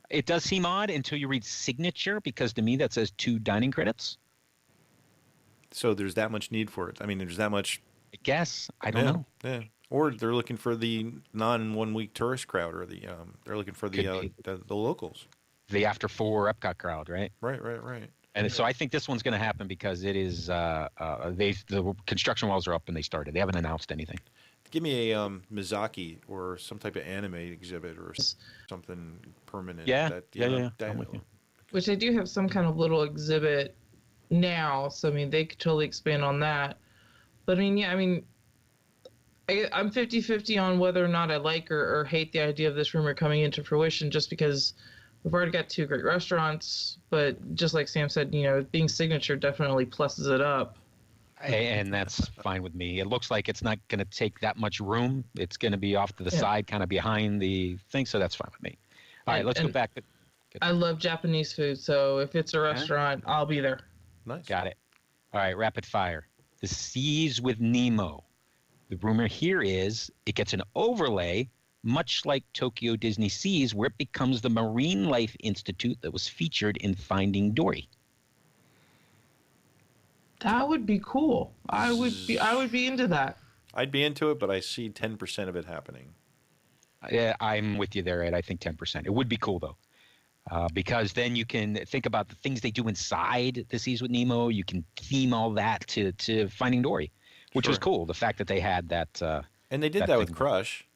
It does seem odd until you read signature, because to me that says 2 dining credits. So there's that much need for it. I mean, there's that much. I guess. I don't know. Yeah. Or they're looking for the non-1 week tourist crowd, or they're looking for the locals. The after 4 Epcot crowd, right? Right. And so I think this one's going to happen because it is the construction walls are up and they started. They haven't announced anything. Give me a Miyazaki or some type of anime exhibit or something permanent. Yeah. Which they do have some kind of little exhibit now, so I mean they could totally expand on that. But I'm 50-50 on whether or not I like or hate the idea of this rumor coming into fruition, just because we've already got 2 great restaurants, but just like Sam said, being signature definitely pluses it up. And that's fine with me. It looks like it's not going to take that much room. It's going to be off to the side, kind of behind the thing, so that's fine with me. All right, let's go back. I love Japanese food, so if it's a restaurant, I'll be there. Nice. Got it. All right, rapid fire. The Seas with Nemo. The rumor here is it gets an overlay, much like Tokyo Disney Seas, where it becomes the Marine Life Institute that was featured in Finding Dory. That would be cool. I would be into that. I'd be into it, but I see 10% of it happening. Yeah, I'm with you there, Ed. I think 10%. It would be cool, though, because then you can think about the things they do inside the Seas with Nemo. You can theme all that to Finding Dory, which was cool. The fact that they had that. And they did that with Crush.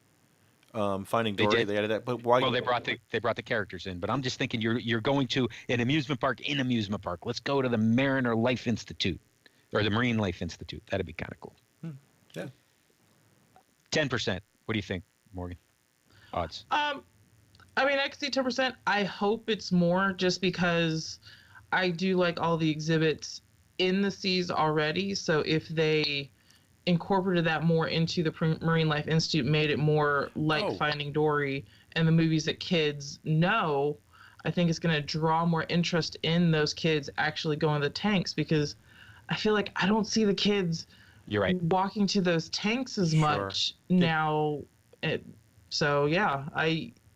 Finding Dory, they added that. But why? Well, they brought the characters in. But I'm just thinking you're going to an amusement park in amusement park. Let's go to the Mariner Life Institute. Or the Marine Life Institute. That'd be kind of cool. Yeah. 10%. What do you think, Morgan? Odds. I could see 10%. I hope it's more, just because I do like all the exhibits in the seas already. So if they incorporated that more into the Marine Life Institute, made it more like Finding Dory and the movies that kids know, I think it's going to draw more interest in those kids actually going to the tanks, because I feel like I don't see the kids You're right. walking to those tanks as much now. So, yeah,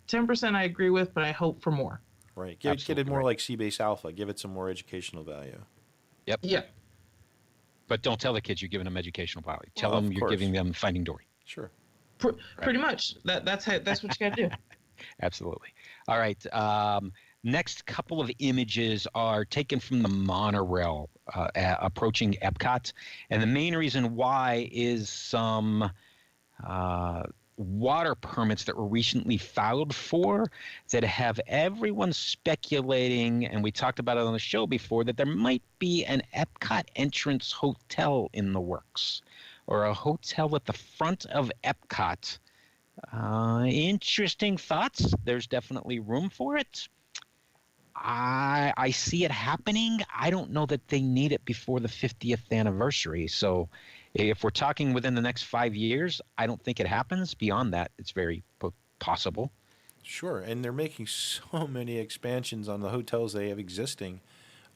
10% I agree with, but I hope for more. Right. Get it more like Seabase Alpha. Give it some more educational value. Yep. Yeah. But don't tell the kids you're giving them educational value. Tell them you're giving them Finding Dory. Sure. Pretty much. That's what you got to do. Absolutely. All right. Next couple of images are taken from the monorail approaching Epcot. And the main reason why is some water permits that were recently filed for that have everyone speculating, and we talked about it on the show before, that there might be an Epcot entrance hotel in the works, or a hotel at the front of Epcot. Interesting thoughts. There's definitely room for it. I see it happening. I don't know that they need it before the 50th anniversary. So if we're talking within the next 5 years, I don't think it happens. Beyond that, it's very possible. Sure, and they're making so many expansions on the hotels they have existing.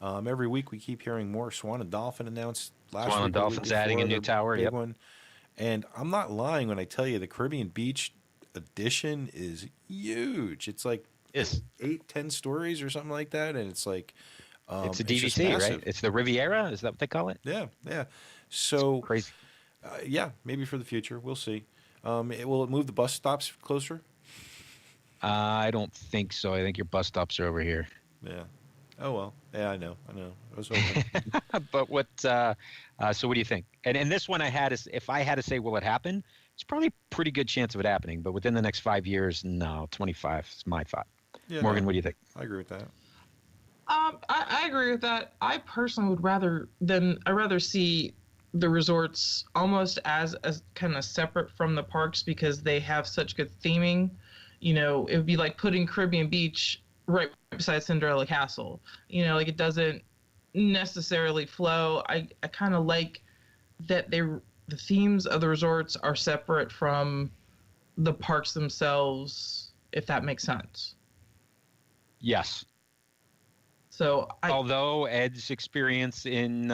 Every week we keep hearing more. Swan and Dolphin announced last Swan week. and or the week Dolphin's adding a before, new their tower, big yep. one. And I'm not lying when I tell you the Caribbean Beach edition is huge. It's like Yes. 8-10 stories or something like that, and it's like It's a just DVC, massive. right? It's the Riviera. Is that what they call it? Yeah, yeah. So Crazy. yeah, maybe for the future, we'll see. Will it move the bus stops closer? I don't think so. I think your bus stops are over here. Yeah. Oh well. Yeah, I know. I was hoping. But what? So what do you think? And this one, if I had to say, will it happen? It's probably a pretty good chance of it happening. But within the next 5 years, no. 25 is my thought. Yeah, Morgan, no, what do you think? I agree with that. I agree with that. I personally would rather see the resorts almost as kind of separate from the parks because they have such good theming. You know, it would be like putting Caribbean Beach right beside Cinderella Castle. You know, like it doesn't necessarily flow. I kind of like that the themes of the resorts are separate from the parks themselves, if that makes sense. Yes. So Although Ed's experience in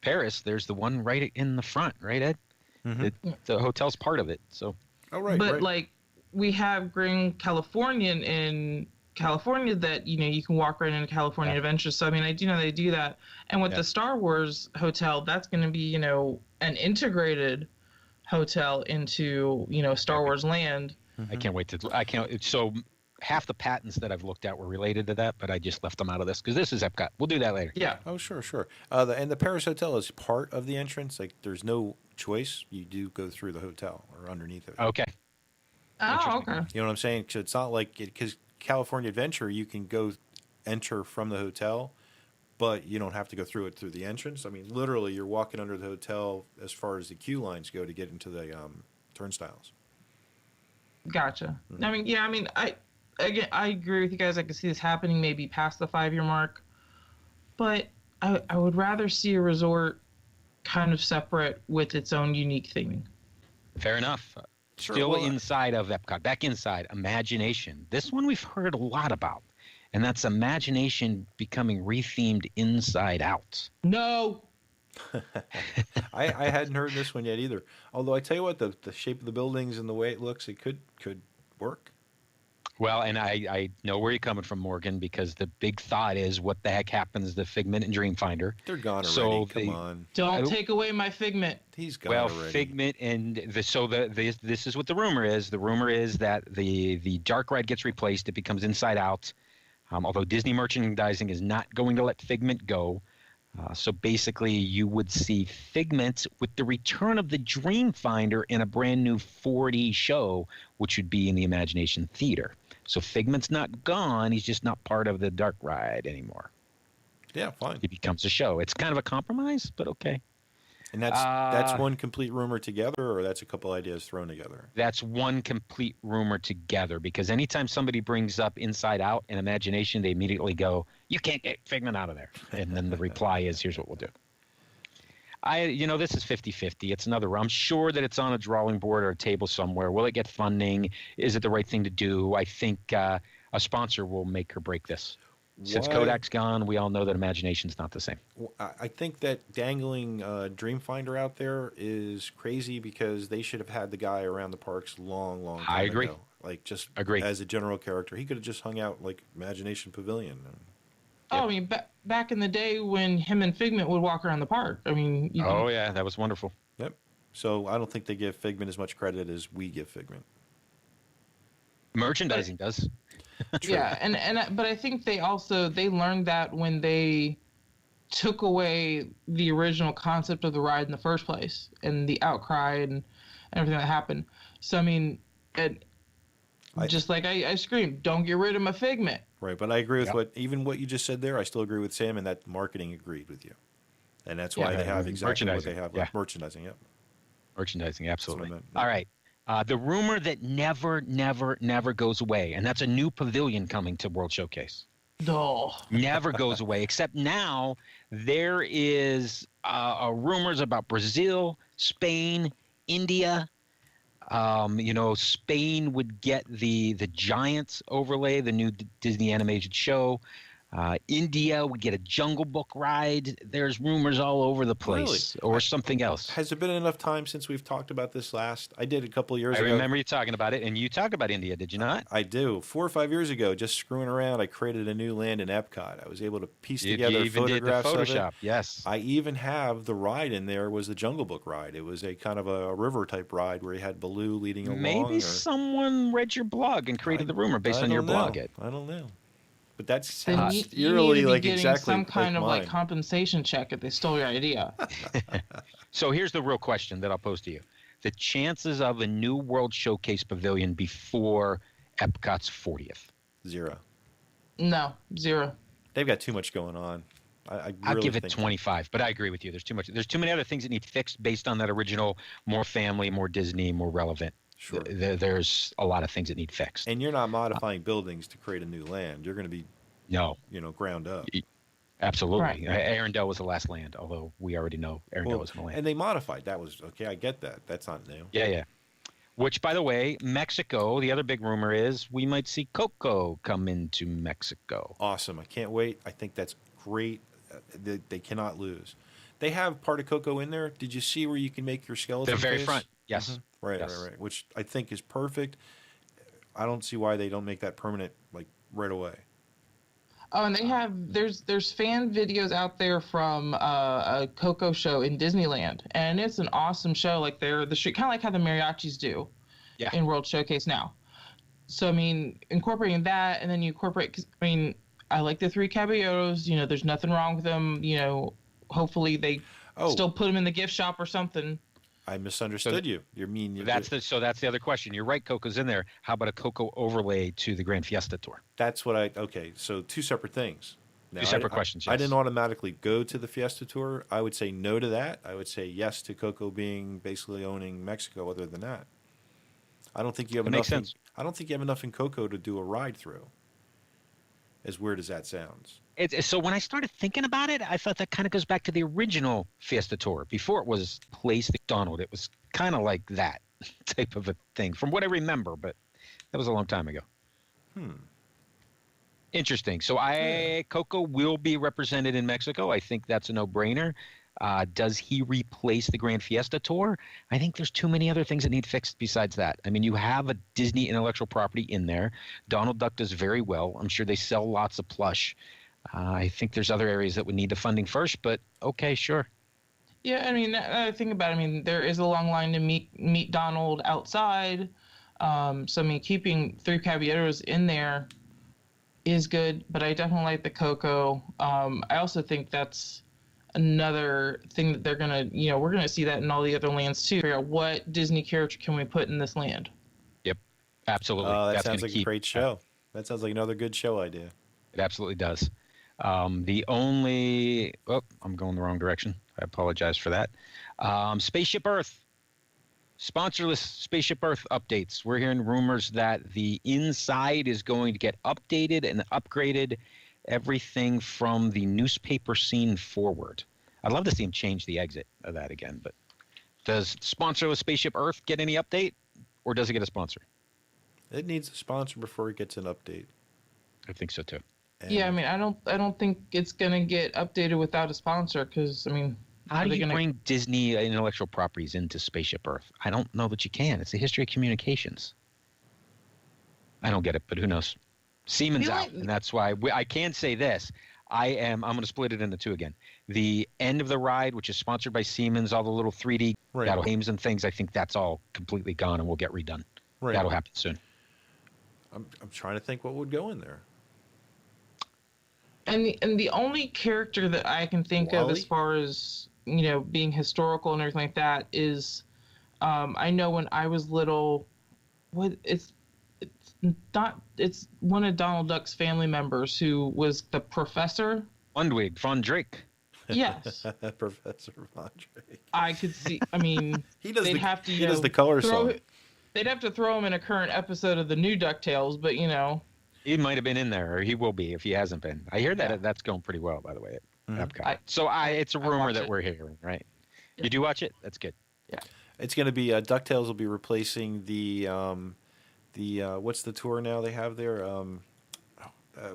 Paris, there's the one right in the front, right, Ed? Mm-hmm. The hotel's part of it. So. Oh right. but right. like we have Grand Californian in California that you can walk right into California Adventure. So I mean, I do know they do that. And with the Star Wars hotel, that's going to be an integrated hotel into Star Wars Land. I can't wait to. So half the patents that I've looked at were related to that, but I just left them out of this because this is Epcot. We'll do that later. Yeah. Oh sure. And the Paris hotel is part of the entrance. Like there's no choice. You do go through the hotel or underneath it. Okay. Oh, okay. You know what I'm saying? 'Cause it's not like because California Adventure, you can enter from the hotel, but you don't have to go through the entrance. I mean, literally, you're walking under the hotel as far as the queue lines go to get into the turnstiles. Gotcha. Mm-hmm. I mean, I agree with you guys. I can see this happening maybe past the 5-year mark, but I would rather see a resort kind of separate with its own unique theming. Fair enough. Sure, Still well, inside of Epcot, back inside, Imagination. This one we've heard a lot about, and that's Imagination becoming rethemed inside out. No. I hadn't heard this one yet either. Although I tell you what, the shape of the buildings and the way it looks, it could work. Well, and I know where you're coming from, Morgan, because the big thought is what the heck happens to Figment and Dreamfinder. They're gone already. So Come on. Don't take away my Figment. He's gone Well, already. Figment and this is what the rumor is. The rumor is that the dark ride gets replaced. It becomes inside out. Although Disney merchandising is not going to let Figment go. So basically, you would see Figment with the return of the Dreamfinder in a brand new 4D show, which would be in the Imagination Theater. So Figment's not gone. He's just not part of the dark ride anymore. Yeah, fine. He becomes a show. It's kind of a compromise, but okay. And that's one complete rumor together, or that's a couple ideas thrown together? That's one complete rumor together, because anytime somebody brings up Inside Out and Imagination, they immediately go, you can't get Figment out of there. And then the reply is, here's what we'll do. This is 50-50. It's another, I'm sure that it's on a drawing board or a table somewhere. Will it get funding? Is it the right thing to do? I think a sponsor will make or break this. Since Kodak's gone, we all know that Imagination's not the same. I think that dangling Dreamfinder out there is crazy because they should have had the guy around the parks long time I agree. ago. Like just Agree. as a general character. He could have just hung out like Imagination Pavilion. Oh, I mean, back in the day when him and Figment would walk around the park. I mean, Oh, yeah, that was wonderful. Yep. So I don't think they give Figment as much credit as we give Figment. Merchandising does. Yeah, but I think they learned that when they took away the original concept of the ride in the first place and the outcry and everything that happened. So I mean, I screamed, "Don't get rid of my Figment." Right, but I agree with what you just said there. I still agree with Sam, and that marketing agreed with you, and that's why they have exactly what they have. Like merchandising, yep. Merchandising, absolutely. That's what I meant. All right. The rumor that never goes away, and that's a new pavilion coming to World Showcase. Oh. Never goes away, except now there is rumors about Brazil, Spain, India, Spain would get the Giants overlay, the new Disney animated show. India would get a Jungle Book ride. There's rumors all over the place, or something else. Has it been enough time since we've talked about this last? I did a couple of years ago. I remember you talking about it, and you talked about India, did you not? I do. 4 or 5 years ago, just screwing around, I created a new land in Epcot. I was able to piece together you even photographs did the of Photoshop, it. yes. I even have the ride in there was the Jungle Book ride. It was a kind of a river type ride where you had Baloo leading along. Maybe someone read your blog and created the rumor based on your blog. I don't know. But that Then sounds you eerily need to be like getting exactly some kind of mine. compensation check if they stole your idea. So here's the real question that I'll pose to you. The chances of a new World Showcase Pavilion before Epcot's 40th? 0. No, 0. They've got too much going on. I'll give it 25, but I agree with you. There's too much. There's too many other things that need fixed based on that original, more family, more Disney, more relevant. Sure. There's a lot of things that need fixed. And you're not modifying buildings to create a new land. You're going to be ground up. Absolutely. Right. Arendelle was the last land, although we already know Arendelle wasn't a land. And they modified. That was okay. I get that. That's not new. Yeah. Which, by the way, Mexico, the other big rumor is we might see Coco come into Mexico. Awesome. I can't wait. I think that's great. They cannot lose. They have part of Coco in there. Did you see where you can make your skeleton The very face? front. Yes. Mm-hmm. Right. Which I think is perfect. I don't see why they don't make that permanent like right away. Oh, and they have there's fan videos out there from a Coco show in Disneyland, and it's an awesome show. Like they're the street, kind of like how the mariachis do, in World Showcase now. So I mean, incorporating that, and then you incorporate. 'Cause, I mean, I like the 3 caballeros. There's nothing wrong with them. Hopefully they still put them in the gift shop or something. I misunderstood you. You mean that's the other question. You're right. Coco's in there. How about a Coco overlay to the Grand Fiesta Tour? That's what okay. So 2 separate things. Now, Two separate questions. Yes. I didn't automatically go to the Fiesta Tour. I would say no to that. I would say yes to Coco being basically owning Mexico. Other than that, I don't think you have enough. Makes sense. I don't think you have enough in Coco to do a ride through. As weird as that sounds. So when I started thinking about it, I thought that kind of goes back to the original Fiesta Tour. Before it was Place McDonald, it was kind of like that type of a thing, from what I remember. But that was a long time ago. Interesting. So Coco will be represented in Mexico. I think that's a no-brainer. Does he replace the Grand Fiesta Tour? I think there's too many other things that need fixed besides that. I mean, you have a Disney intellectual property in there. Donald Duck does very well. I'm sure they sell lots of plush. I think there's other areas that would need the funding first, but okay, sure. Yeah, I mean, think about it. I mean, there is a long line to meet Donald outside. So, I mean, keeping 3 caballeros in there is good, but I definitely like the Coco. I also think that's another thing that they're going to, we're going to see that in all the other lands too. Figure out what Disney character can we put in this land. Yep, absolutely. That sounds like a great show. That sounds like another good show idea. It absolutely does. I'm going the wrong direction. I apologize for that. Spaceship Earth. Sponsorless Spaceship Earth updates. We're hearing rumors that the inside is going to get updated and upgraded, everything from the newspaper scene forward. I'd love to see him change the exit of that again, but does sponsorless Spaceship Earth get any update, or does it get a sponsor? It needs a sponsor before it gets an update. I think so too. Yeah, I mean, I don't think it's gonna get updated without a sponsor, because I mean, how do you bring Disney intellectual properties into Spaceship Earth? I don't know that you can. It's the history of communications. I don't get it, but who knows? Siemens out, and that's why I can say this. I'm going to split it into 2 again. The end of the ride, which is sponsored by Siemens, all the little 3D games and things, I think that's all completely gone and will get redone. Right. That'll happen soon. I'm trying to think what would go in there. And the only character that I can think of as far as, being historical and everything like that is, I know when I was little, it's one of Donald Duck's family members who was the professor. Lundwig von Drake. Yes. Professor von Drake. I could see, I mean, he does the color song. They'd have to throw him in a current episode of the new DuckTales, but He might have been in there, or he will be if he hasn't been. I hear that that's going pretty well, by the way, at Epcot. It's a rumor that we're hearing, right? Yeah. You do watch it? That's good. Yeah. It's going to be DuckTales will be replacing the what's the tour now they have there?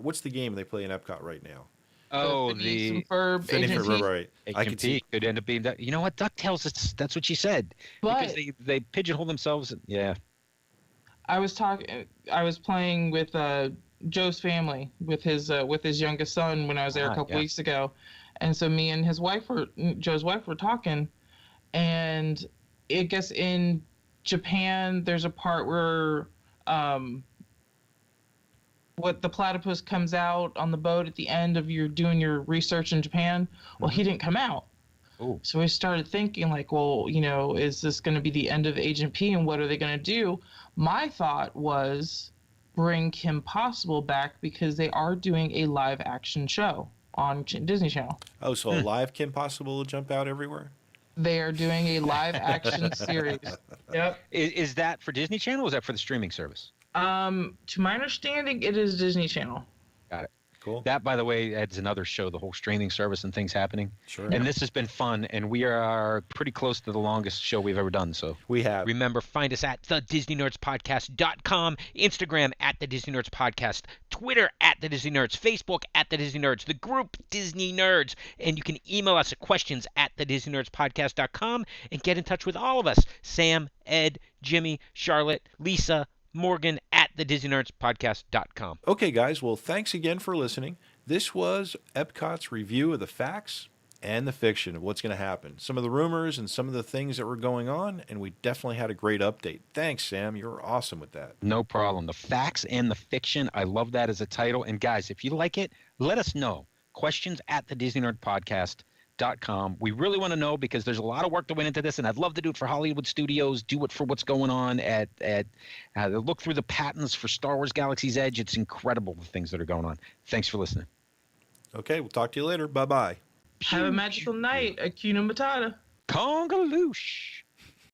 What's the game they play in Epcot right now? Oh, Phineas the and Ferb, Phineas and Agent P. Ferb, right? I Agent could see. P could end up being that. You know what? DuckTales, that's what she said. Because But they pigeonhole themselves. Yeah. I was playing with Joe's family with his youngest son when I was there a couple weeks ago, and so me and Joe's wife were talking, and I guess in Japan there's a part where what the platypus comes out on the boat at the end of doing your research in Japan. Well, he didn't come out. Ooh. So we started thinking like, well, is this going to be the end of Agent P, and what are they going to do? My thought was bring Kim Possible back because they are doing a live action show on Disney Channel. Oh, so a live Kim Possible will jump out everywhere? They are doing a live action series. Yep. Is that for Disney Channel or is that for the streaming service? To my understanding, it is Disney Channel. Got it. Cool. That, by the way, adds another show, the whole streaming service and things happening. Sure. And this has been fun, and we are pretty close to the longest show we've ever done. So We have. Remember, find us at thedisneynerdspodcast.com, Instagram at the Disney Nerds Podcast, Twitter at the Disney Nerds, Facebook at the Disney Nerds, the group Disney Nerds, and you can email us at questions at thedisneynerdspodcast.com and get in touch with all of us, Sam, Ed, Jimmy, Charlotte, Lisa, Morgan at thedisneynerdspodcast.com. Okay, guys. Well, thanks again for listening. This was Epcot's review of the facts and the fiction of what's going to happen, some of the rumors and some of the things that were going on, and we definitely had a great update. Thanks, Sam. You're awesome with that. no problem. The facts and the fiction. I love that as a title. And guys, if you like it, let us know. Questions at thedisneynerdpodcast.com. We really want to know because there's a lot of work that went into this, and I'd love to do it for Hollywood Studios, do it for what's going on at look through the patents for Star Wars Galaxy's Edge. It's incredible the things that are going on. Thanks for listening. Okay, we'll talk to you later. Bye-bye. Have a magical night. Akuna Matata. Congaloosh.